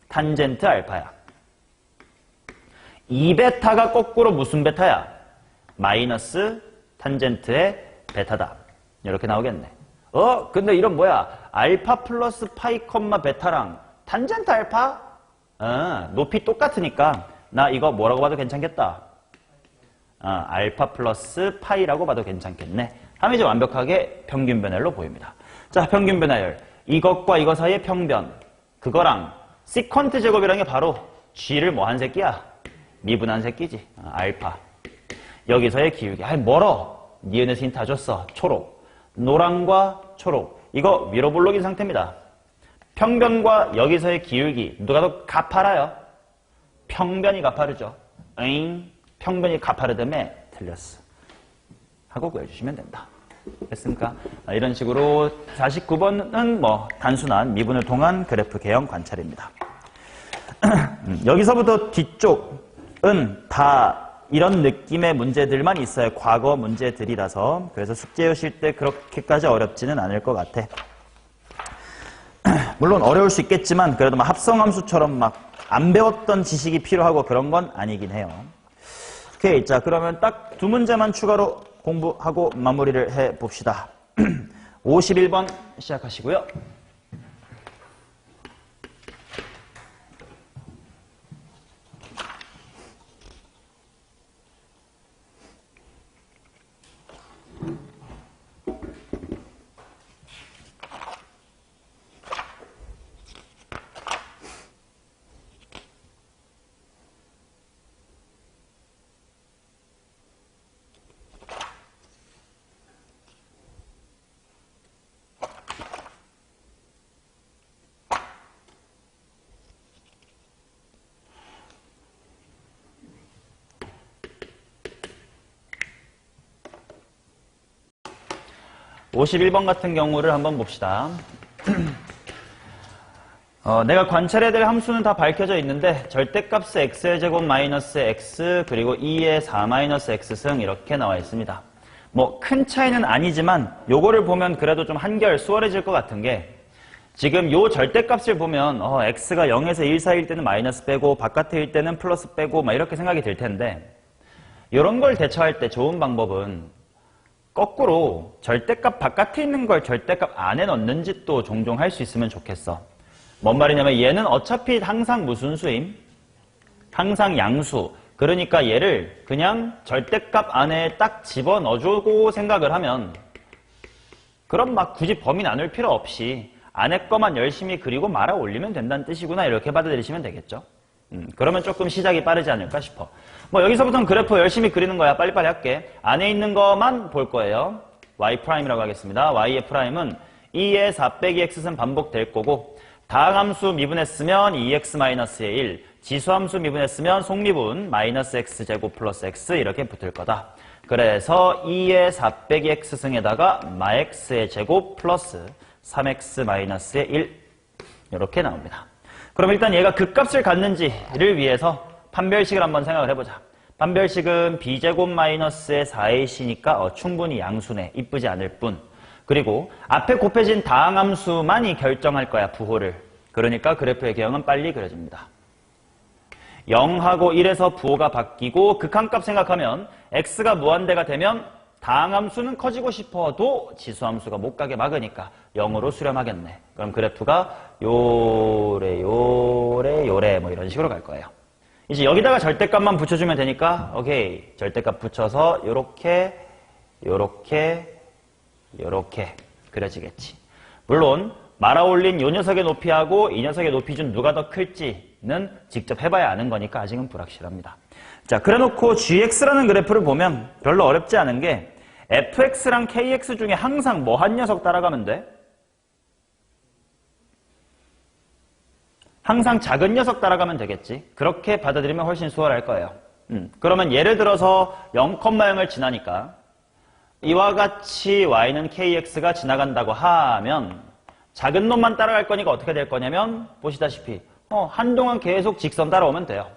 탄젠트 알파야. 2베타가 거꾸로 무슨 베타야? 마이너스 탄젠트의 베타다. 이렇게 나오겠네. 근데 이런 뭐야? 알파 플러스 파이 콤마 베타랑 탄젠트 알파? 높이 똑같으니까 나 이거 뭐라고 봐도 괜찮겠다. 알파 플러스 파이라고 봐도 괜찮겠네. 하면 이제 완벽하게 평균 변열로 보입니다. 자, 평균 변화율. 이것과 이거 사이의 평변. 그거랑 시퀀트 제곱이라는 게 바로 g를 뭐 한 새끼야? 미분한 새끼지. 알파. 여기서의 기울기. 멀어. 니은에서 힌트 다 줬어. 초록. 노랑과 초록. 이거 위로블록인 상태입니다. 평변과 여기서의 기울기. 누가 더 가파라요? 평변이 가파르죠. 평변이 가파르다며 틀렸어. 하고 구해주시면 된다. 됐습니까? 이런 식으로 49번은 뭐 단순한 미분을 통한 그래프 개형 관찰입니다. 여기서부터 뒤쪽은 다 이런 느낌의 문제들만 있어요. 과거 문제들이라서. 그래서 숙제 오실 때 그렇게까지 어렵지는 않을 것 같아. 물론 어려울 수 있겠지만 그래도 막 합성함수처럼 막 안 배웠던 지식이 필요하고 그런 건 아니긴 해요. 오케이. 자, 그러면 딱 두 문제만 추가로 공부하고 마무리를 해봅시다. 51번 시작하시고요. (51번) 같은 경우를 한번 봅시다. 내가 관찰해야 될 함수는 다 밝혀져 있는데 절대값 x의 제곱 마이너스 x 그리고 2의 4 마이너스 x승 이렇게 나와 있습니다. 뭐 큰 차이는 아니지만 요거를 보면 그래도 좀 한결 수월해질 것 같은 게 지금 요 절대값을 보면 x가 0에서 1 사이일 때는 마이너스 빼고 바깥일 때는 플러스 빼고 막 이렇게 생각이 들 텐데 이런 걸 대처할 때 좋은 방법은 거꾸로 절대값 바깥에 있는 걸 절대값 안에 넣는 짓도 종종 할 수 있으면 좋겠어. 뭔 말이냐면 얘는 어차피 항상 무슨 수임? 항상 양수. 그러니까 얘를 그냥 절대값 안에 딱 집어넣어주고 생각을 하면 그럼 막 굳이 범위 나눌 필요 없이 안에 거만 열심히 그리고 말아 올리면 된다는 뜻이구나 이렇게 받아들이시면 되겠죠. 그러면 조금 시작이 빠르지 않을까 싶어. 뭐 여기서부터는 그래프 열심히 그리는 거야. 빨리빨리 할게. 안에 있는 것만 볼 거예요. y''이라고 하겠습니다. y의 프라임은 2의 4 빼기 x는 반복될 거고 다항함수 미분했으면 2x-의 1, 지수함수 미분했으면 속미분 마이너스 x제곱 플러스 x 이렇게 붙을 거다. 그래서 2의 4 빼기 x승에다가 마x의 제곱 플러스 3x-의 1 이렇게 나옵니다. 그럼 일단 얘가 극값을 갖는지를 위해서 판별식을 한번 생각을 해보자. 판별식은 b제곱 마이너스의 4ac니까 충분히 양수네. 이쁘지 않을 뿐. 그리고 앞에 곱해진 다항함수만이 결정할 거야, 부호를. 그러니까 그래프의 개형은 빨리 그려집니다. 0하고 1에서 부호가 바뀌고 극한값 생각하면 x가 무한대가 되면 다항함수는 커지고 싶어도 지수함수가 못 가게 막으니까 0으로 수렴하겠네. 그럼 그래프가 요래 뭐 이런 식으로 갈 거예요. 이제 여기다가 절대값만 붙여주면 되니까 오케이. 절대값 붙여서 요렇게 그려지겠지. 물론 말아올린 요 녀석의 높이하고 이 녀석의 높이 중 누가 더 클지는 직접 해봐야 아는 거니까 아직은 불확실합니다. 자, 그래놓고 gx라는 그래프를 보면 별로 어렵지 않은 게 fx랑 kx 중에 항상 뭐 한 녀석 따라가면 돼? 항상 작은 녀석 따라가면 되겠지. 그렇게 받아들이면 훨씬 수월할 거예요. 그러면 예를 들어서 0,0을 지나니까 이와 같이 y는 kx가 지나간다고 하면 작은 놈만 따라갈 거니까 어떻게 될 거냐면 보시다시피 한동안 계속 직선 따라오면 돼요.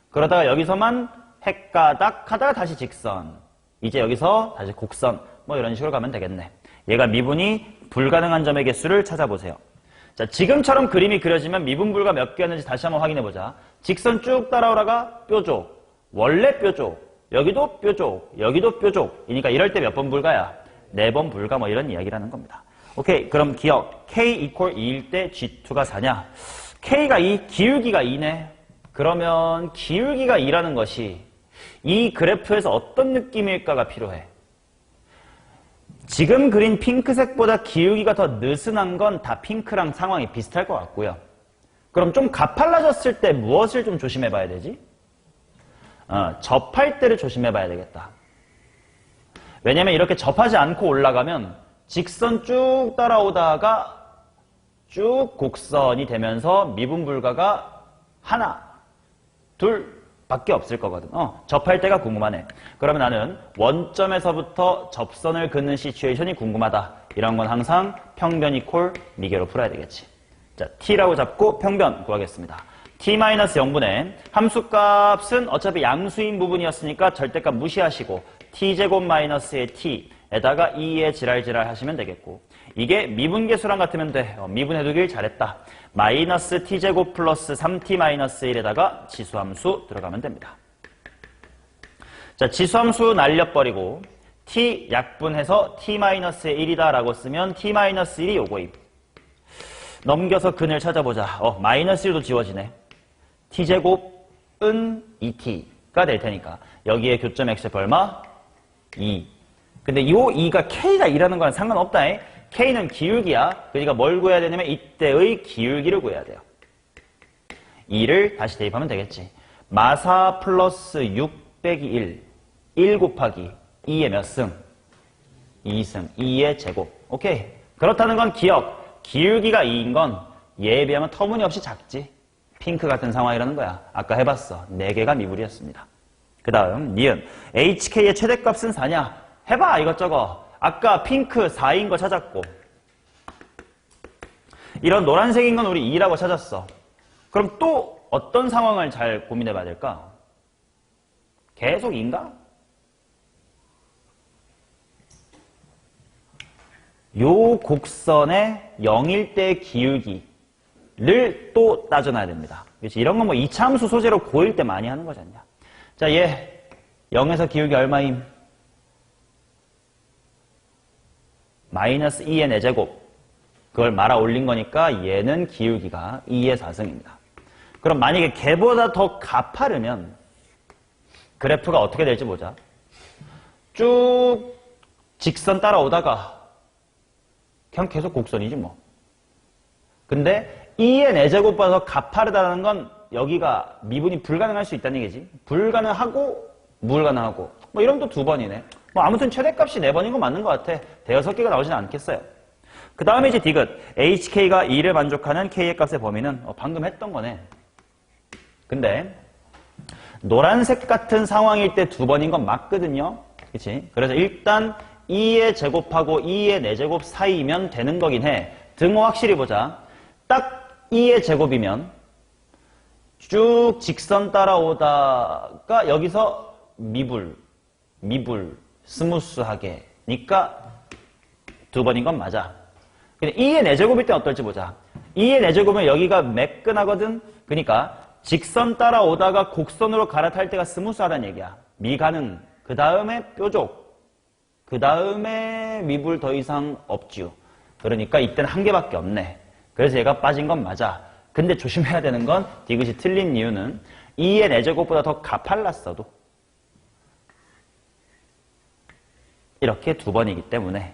그러다가 여기서만 헷가닥 하다가 다시 직선. 이제 여기서 다시 곡선. 뭐 이런 식으로 가면 되겠네. 얘가 미분이 불가능한 점의 개수를 찾아보세요. 자, 지금처럼 그림이 그려지면 미분 불가 몇 개였는지 다시 한번 확인해보자. 직선 쭉 따라오다가 뾰족. 원래 뾰족. 여기도 뾰족. 여기도 뾰족이니까 이럴 때 몇 번 불가야? 4번 불가 뭐 이런 이야기라는 겁니다. 오케이. 그럼 기억. K equal 2일 때 G2가 4냐? K가 2, 기울기가 2네. 그러면 기울기가 2라는 것이 이 그래프에서 어떤 느낌일까가 필요해. 지금 그린 핑크색보다 기울기가 더 느슨한 건 다 핑크랑 상황이 비슷할 것 같고요. 그럼 좀 가팔라졌을 때 무엇을 좀 조심해 봐야 되지? 접할 때를 조심해 봐야 되겠다. 왜냐면 이렇게 접하지 않고 올라가면 직선 쭉 따라오다가 쭉 곡선이 되면서 미분 불가가 하나, 둘 밖에 없을 거거든. 접할 때가 궁금하네. 그러면 나는 원점에서부터 접선을 긋는 시츄에이션이 궁금하다. 이런 건 항상 평변 이퀄 미개로 풀어야 되겠지. 자, t라고 잡고 평변 구하겠습니다. t-0분의 함수값은 어차피 양수인 부분이었으니까 절대값 무시하시고 t제곱 마이너스의 t에다가 2의 지랄지랄 하시면 되겠고 이게 미분계수랑 같으면 돼. 미분해두길 잘했다. 마이너스 t제곱 플러스 3t 마이너스 1에다가 지수함수 들어가면 됩니다. 자, 지수함수 날려버리고 t 약분해서 t-의 1이다 라고 쓰면 t-1이 요거임. 넘겨서 근을 찾아보자. 마이너스 1도 지워지네. t제곱은 2t가 될 테니까 여기에 교점 x의 얼마? 2. 근데 요 2가 k가 2라는 건 상관없다. k는 기울기야. 그러니까 뭘 구해야 되냐면 이때의 기울기를 구해야 돼요. 2를 다시 대입하면 되겠지. 마사 플러스 6 빼기 1. 1 곱하기 2의 몇 승? 2승. 2의 제곱. 오케이. 그렇다는 건 기억. 기울기가 2인 건 얘에 비하면 터무니없이 작지. 핑크 같은 상황이라는 거야. 아까 해봤어. 4개가 미분이었습니다. 그 다음 니은. HK의 최대값은 4냐? 해봐 이것저것. 아까 핑크 4인 거 찾았고 이런 노란색인 건 우리 2라고 찾았어. 그럼 또 어떤 상황을 잘 고민해 봐야 될까? 계속 2인가? 요 곡선의 0일 때 기울기를 또 따져놔야 됩니다. 그렇지? 이런 건 뭐 이차함수 소재로 고1 때 많이 하는 거지 않냐? 자, 얘 0에서 기울기 얼마임? 마이너스 2의 4제곱 그걸 말아 올린 거니까 얘는 기울기가 2의 4승입니다. 그럼 만약에 걔보다 더 가파르면 그래프가 어떻게 될지 보자. 쭉 직선 따라오다가 그냥 계속 곡선이지 뭐. 근데 2의 4제곱보다 더 가파르다는 건 여기가 미분이 불가능할 수 있다는 얘기지. 불가능하고 불가능하고 뭐 이러면 또 2번이네. 뭐 아무튼 최대값이 4번인 거 맞는 것 같아. 대여섯 개가 나오진 않겠어요. 그 다음에 이제 디귿. HK가 2를 만족하는 K의 값의 범위는 방금 했던 거네. 근데 노란색 같은 상황일 때 2번인 건 맞거든요. 그치? 그래서 일단 2의 제곱하고 2의 4제곱 사이면 되는 거긴 해. 등호 확실히 보자. 딱 2의 제곱이면 쭉 직선 따라오다가 여기서 미불, 스무스하게 니까 2번인 건 맞아. 근데 2의 4제곱일 땐 어떨지 보자. 2의 4제곱은 여기가 매끈하거든. 그러니까 직선 따라오다가 곡선으로 갈아탈 때가 스무스하다는 얘기야. 미가능, 그 다음에 뾰족, 그 다음에 미불 더 이상 없지요. 그러니까 이때는 한 개밖에 없네. 그래서 얘가 빠진 건 맞아. 근데 조심해야 되는 건 디귿이 틀린 이유는 2의 4제곱보다 더 가팔랐어도 이렇게 2번이기 때문에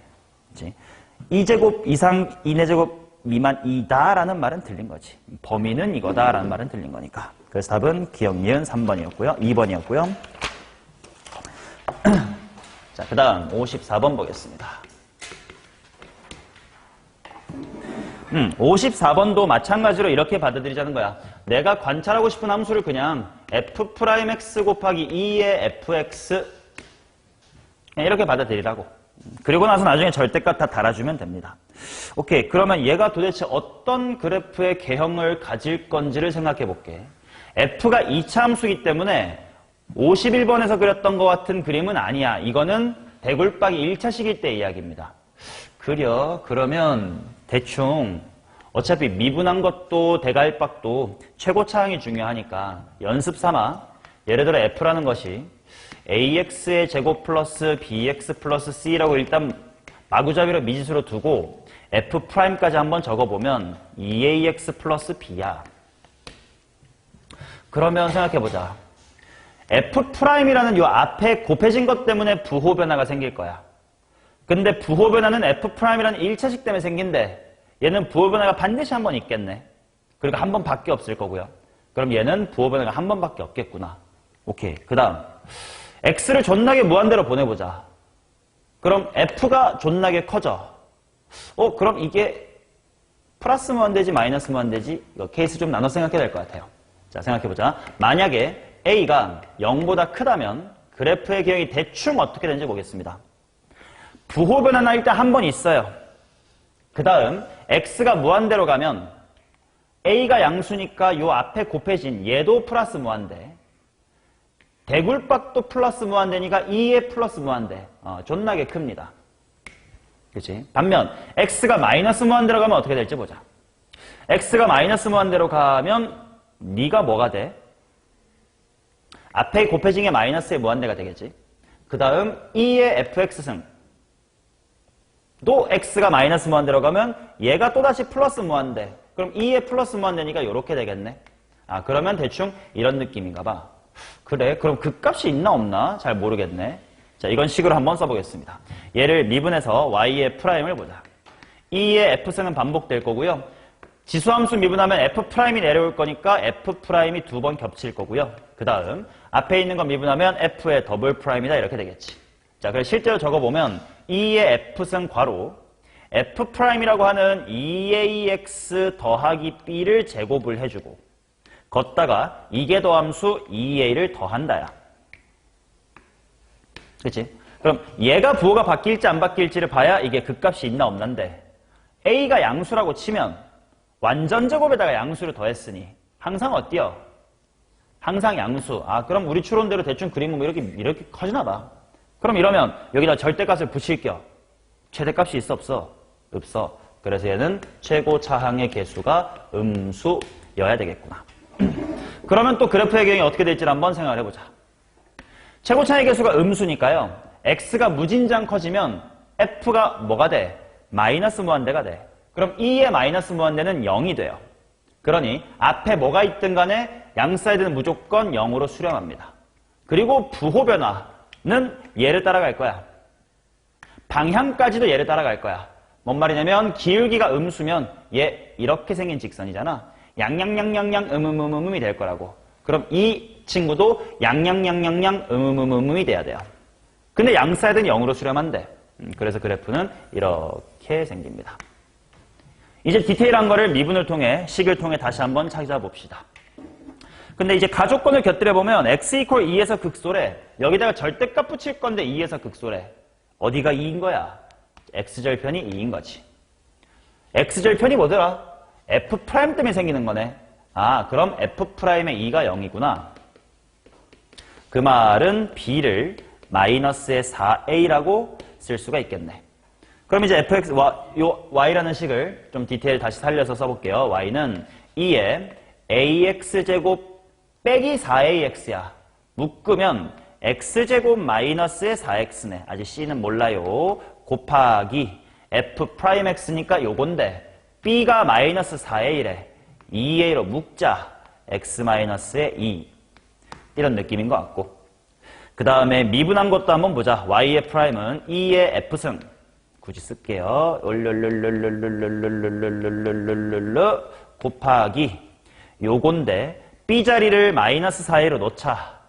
2제곱 이상 2제곱 미만이다라는 말은 틀린 거지. 범위는 이거다라는 말은 틀린 거니까. 그래서 답은 기억 니은 3번이었고요. 2번이었고요. 자, 그 다음 54번 보겠습니다. 54번도 마찬가지로 이렇게 받아들이자는 거야. 내가 관찰하고 싶은 함수를 그냥 f'x 곱하기 2의 fx 이렇게 받아들이라고. 그리고 나서 나중에 절대값 다 달아주면 됩니다. 오케이. 그러면 얘가 도대체 어떤 그래프의 개형을 가질 건지를 생각해 볼게. f가 2차 함수이기 때문에 51번에서 그렸던 것 같은 그림은 아니야. 이거는 대굴박이 1차식일 때 이야기입니다. 그러면 대충 어차피 미분한 것도 대갈박도 최고 차항이 중요하니까 연습 삼아 예를 들어 f라는 것이 ax의 제곱 플러스 bx 플러스 c라고 일단 마구잡이로 미지수로 두고 f'까지 한번 적어보면 2ax 플러스 b야. 그러면 생각해보자. f'이라는 요 앞에 곱해진 것 때문에 부호 변화가 생길 거야. 근데 부호 변화는 f'이라는 1차식 때문에 생긴데 얘는 부호 변화가 반드시 한 번 있겠네. 그리고 한 번밖에 없을 거고요. 그럼 얘는 부호 변화가 한 번밖에 없겠구나. 오케이. 그 다음 x를 존나게 무한대로 보내보자. 그럼 f가 존나게 커져. 그럼 이게 플러스 무한대지 마이너스 무한대지? 이거 케이스 좀 나눠 생각해야 될 것 같아요. 자, 생각해보자. 만약에 a가 0보다 크다면 그래프의 개형이 대충 어떻게 되는지 보겠습니다. 부호 변화는 일단 한 번 있어요. 그 다음 x가 무한대로 가면 a가 양수니까 요 앞에 곱해진 얘도 플러스 무한대. 대굴박도 플러스 무한대니까 2의 플러스 무한대. 존나게 큽니다. 그치? 반면 x가 마이너스 무한대로 가면 어떻게 될지 보자. x가 마이너스 무한대로 가면 네가 뭐가 돼? 앞에 곱해진 게 마이너스의 무한대가 되겠지. 그 다음 2의 fx승 또 x가 마이너스 무한대로 가면 얘가 또다시 플러스 무한대. 그럼 2의 플러스 무한대니까 이렇게 되겠네. 그러면 대충 이런 느낌인가 봐. 그래, 그럼 그 값이 있나 없나? 잘 모르겠네. 자, 이건 식으로 한번 써보겠습니다. 얘를 미분해서 y의 프라임을 보자. 2의 f승은 반복될 거고요. 지수함수 미분하면 f'이 내려올 거니까 f'이 2번 겹칠 거고요. 그 다음 앞에 있는 거 미분하면 f의 더블 프라임이다 이렇게 되겠지. 자, 그래서 실제로 적어보면 2의 f승 괄호 f'이라고 하는 2ax 더하기 b를 제곱을 해주고 걷다가 이계도함수 2a를 더한다야. 그치? 그럼 얘가 부호가 바뀔지 안 바뀔지를 봐야 이게 그 값이 있나 없나인데 a가 양수라고 치면 완전 제곱에다가 양수를 더했으니 항상 어때요? 항상 양수. 그럼 우리 추론대로 대충 그림 보면 이렇게 커지나 봐. 그럼 이러면 여기다 절대값을 붙일게요. 최대값이 있어 없어? 없어. 그래서 얘는 최고 차항의 개수가 음수여야 되겠구나. 그러면 또 그래프의 개형이 어떻게 될지 한번 생각을 해보자. 최고 차항의 개수가 음수니까요. x가 무진장 커지면 f가 뭐가 돼? 마이너스 무한대가 돼. 그럼 2의 마이너스 무한대는 0이 돼요. 그러니 앞에 뭐가 있든 간에 양 사이드는 무조건 0으로 수렴합니다. 그리고 부호 변화는 얘를 따라갈 거야. 방향까지도 얘를 따라갈 거야. 뭔 말이냐면 기울기가 음수면 얘 이렇게 생긴 직선이잖아. 양양양양양 음음음음이 될 거라고. 그럼 이 친구도 양양양양양 음음음음이 돼야 돼요. 근데 양 사이드는 0으로 수렴한대. 그래서 그래프는 이렇게 생깁니다. 이제 디테일한 거를 미분을 통해 식을 통해 다시 한번 찾아봅시다. 근데 이제 가조건을 곁들여 보면 x 이퀄 2에서 극소래. 여기다가 절대값 붙일 건데 2에서 극소래. 어디가 2인 거야? x절편이 2인 거지. x절편이 뭐더라? f' 때문에 생기는 거네. 아, 그럼 f'의 2가 0이구나. 그 말은 b를 마이너스의 4a라고 쓸 수가 있겠네. 그럼 이제 fx, 요 y라는 식을 좀 디테일 다시 살려서 써볼게요. y는 2에 ax제곱 빼기 4ax야. 묶으면 x제곱 마이너스의 4x네. 아직 c는 몰라요. 곱하기 f'x니까 요건데 b가 마이너스 4a래. 2a로 묶자. x 마이너스의 2. 이런 느낌인 것 같고. 그 다음에 미분한 것도 한번 보자. y의 프라임은 2의 f승. 굳이 쓸게요. 곱하기 요건데 b자리를 마이너스 4a로 놓자.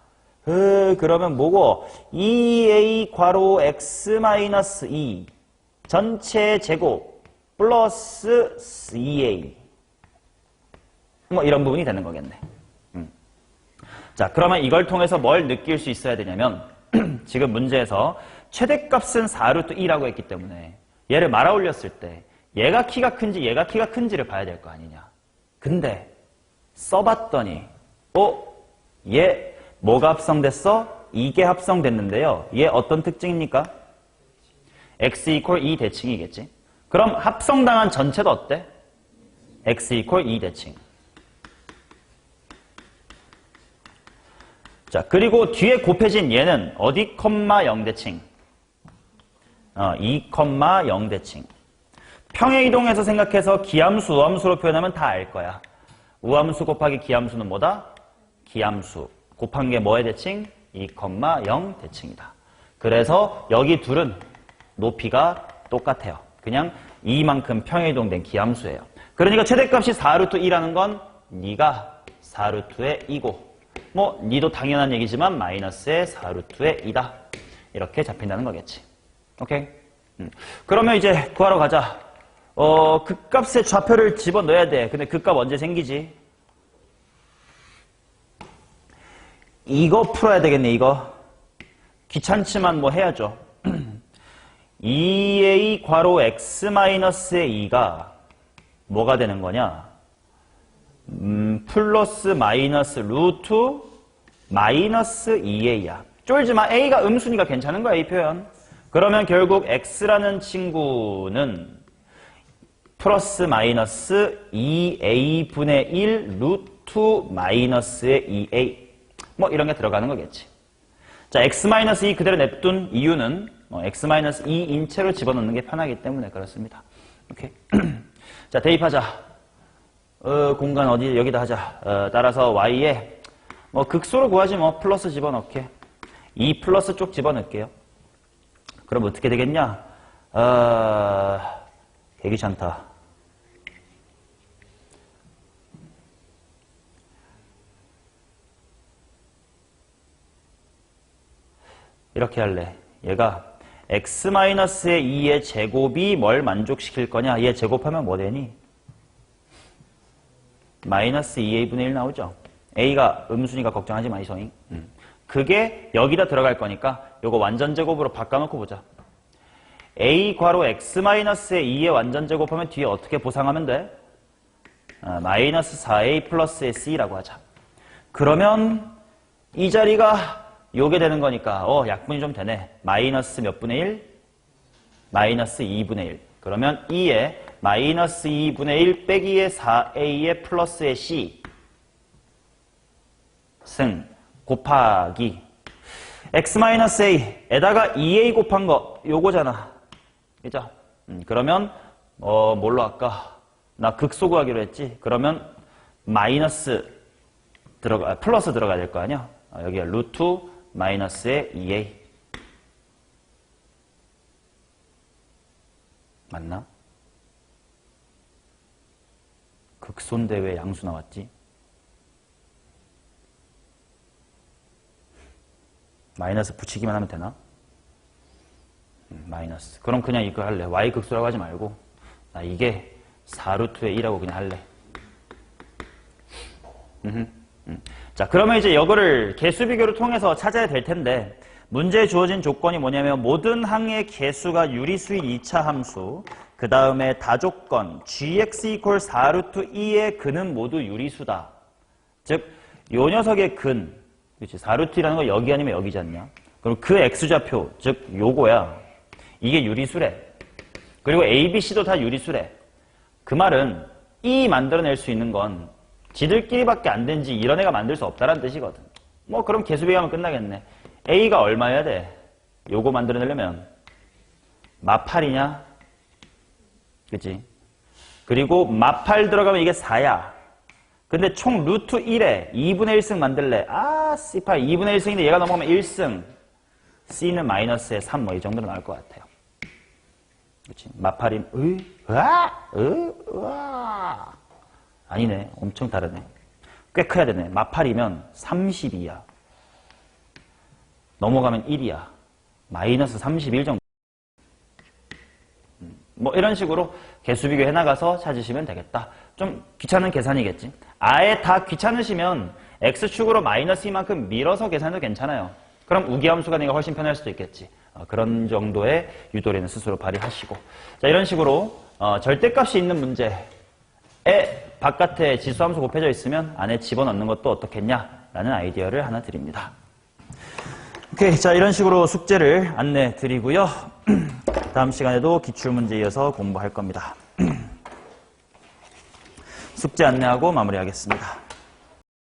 그러면 뭐고? 2a 괄호 x 마이너스 2 전체 제곱 플러스 2a 뭐 이런 부분이 되는 거겠네. 자, 그러면 이걸 통해서 뭘 느낄 수 있어야 되냐면 지금 문제에서 최대값은 4루트 2라고 했기 때문에 얘를 말아 올렸을 때 얘가 키가 큰지 얘가 키가 큰지를 봐야 될 거 아니냐. 근데 써봤더니 얘 뭐가 합성됐어? 이게 합성됐는데요. 얘 어떤 특징입니까? x 이퀄 2 대칭이겠지. 그럼 합성당한 전체도 어때? x 이퀄 2 대칭. 자, 그리고 뒤에 곱해진 얘는 어디 컴마 0대칭? 2, 0대칭. 평행 이동해서 생각해서 기함수, 우함수로 표현하면 다 알 거야. 우함수 곱하기 기함수는 뭐다? 기함수. 곱한 게 뭐의 대칭? 2, 0 대칭이다. 그래서 여기 둘은 높이가 똑같아요. 그냥 이만큼 평행 이동된 기함수예요. 그러니까 최대값이 4루트 2라는 건 니가 4루트의 2고 뭐 니도 당연한 얘기지만 마이너스의 4루트의 2다. 이렇게 잡힌다는 거겠지. 오케이? 그러면 이제 구하러 가자. 극값의 좌표를 집어넣어야 돼. 근데 극값 언제 생기지? 이거 풀어야 되겠네, 이거. 귀찮지만 뭐 해야죠. 2a 괄호 x-의 2가 뭐가 되는 거냐? 플러스 마이너스 루트 마이너스 2a야. 쫄지마. a가 음수니까 괜찮은 거야, 이 표현. 그러면 결국 x라는 친구는 플러스 마이너스 2a분의 1 루트 마이너스의 2a 뭐 이런 게 들어가는 거겠지. 자, x-2 그대로 냅둔 이유는 x-2인 채로 집어넣는 게 편하기 때문에 그렇습니다. 오케이. 자, 대입하자. 공간 어디 여기다 하자. 따라서 y에 뭐 극소로 구하지 뭐 플러스 집어넣게. 2 플러스 쪽 집어넣을게요. 그럼 어떻게 되겠냐? 개귀찮다. 이렇게 할래. 얘가 x-의 2의 제곱이 뭘 만족시킬 거냐? 얘 제곱하면 뭐 되니? 마이너스 2a분의 1 나오죠? a가 음수니까 걱정하지 마이소잉. 그게 여기다 들어갈 거니까 요거 완전 제곱으로 바꿔놓고 보자. a 괄호 x-의 2의 완전 제곱하면 뒤에 어떻게 보상하면 돼? 마이너스 4a 플러스의 c라고 하자. 그러면 이 자리가 요게 되는 거니까 약분이 좀 되네. 마이너스 몇 분의 1? 마이너스 2분의 1. 그러면 2에 마이너스 2분의 1 빼기의 4a의 플러스의 c 승 곱하기 x-a에다가 2a 곱한 거 요거잖아. 그죠? 그러면 뭘로 할까? 나 극소 구하기로 했지? 그러면 플러스 들어가야 될 거 아니야? 여기가 루트 마이너스의 2a. 맞나? 극소인데 왜 양수 나왔지? 마이너스 붙이기만 하면 되나? 마이너스. 그럼 그냥 이거 할래. y 극소라고 하지 말고 나 이게 4루트의 2라고 그냥 할래. 자, 그러면 이제 이거를 개수 비교를 통해서 찾아야 될 텐데 문제에 주어진 조건이 뭐냐면 모든 항의 개수가 유리수인 2차 함수, 그 다음에 다조건 gx equals 4루트 2의 근은 모두 유리수다. 즉, 요 녀석의 근, 그렇지? 4루트 2라는 거 여기 아니면 여기지 않냐? 그럼 그 x좌표, 즉 요거야. 이게 유리수래. 그리고 a, b, c도 다 유리수래. 그 말은 이 만들어낼 수 있는 건 지들끼리밖에 안 된지 이런 애가 만들 수 없다라는 뜻이거든. 뭐 그럼 개수 비교하면 끝나겠네. a가 얼마여야 돼? 요거 만들어내려면 마8이냐? 그치? 그리고 마8 들어가면 이게 4야. 근데 총 루트 1에 2분의 1승 만들래. C8 2분의 1승인데 얘가 넘어가면 1승. C는 마이너스에 3 뭐 이 정도로 나올 것 같아요. 그치? 마8이 아니네. 엄청 다르네. 꽤 커야 되네. 마8이면 32야. 넘어가면 1이야. 마이너스 31 정도. 뭐 이런 식으로 개수 비교 해나가서 찾으시면 되겠다. 좀 귀찮은 계산이겠지. 아예 다 귀찮으시면 x축으로 마이너스 2만큼 밀어서 계산해도 괜찮아요. 그럼 우기함수가 내가 훨씬 편할 수도 있겠지. 그런 정도의 유도리는 스스로 발휘하시고. 자, 이런 식으로 절대값이 있는 문제에 바깥에 지수함수 곱해져 있으면 안에 집어넣는 것도 어떻겠냐라는 아이디어를 하나 드립니다. 오케이, 자, 이런 식으로 숙제를 안내 드리고요. 다음 시간에도 기출문제 이어서 공부할 겁니다. 숙제 안내하고 마무리하겠습니다.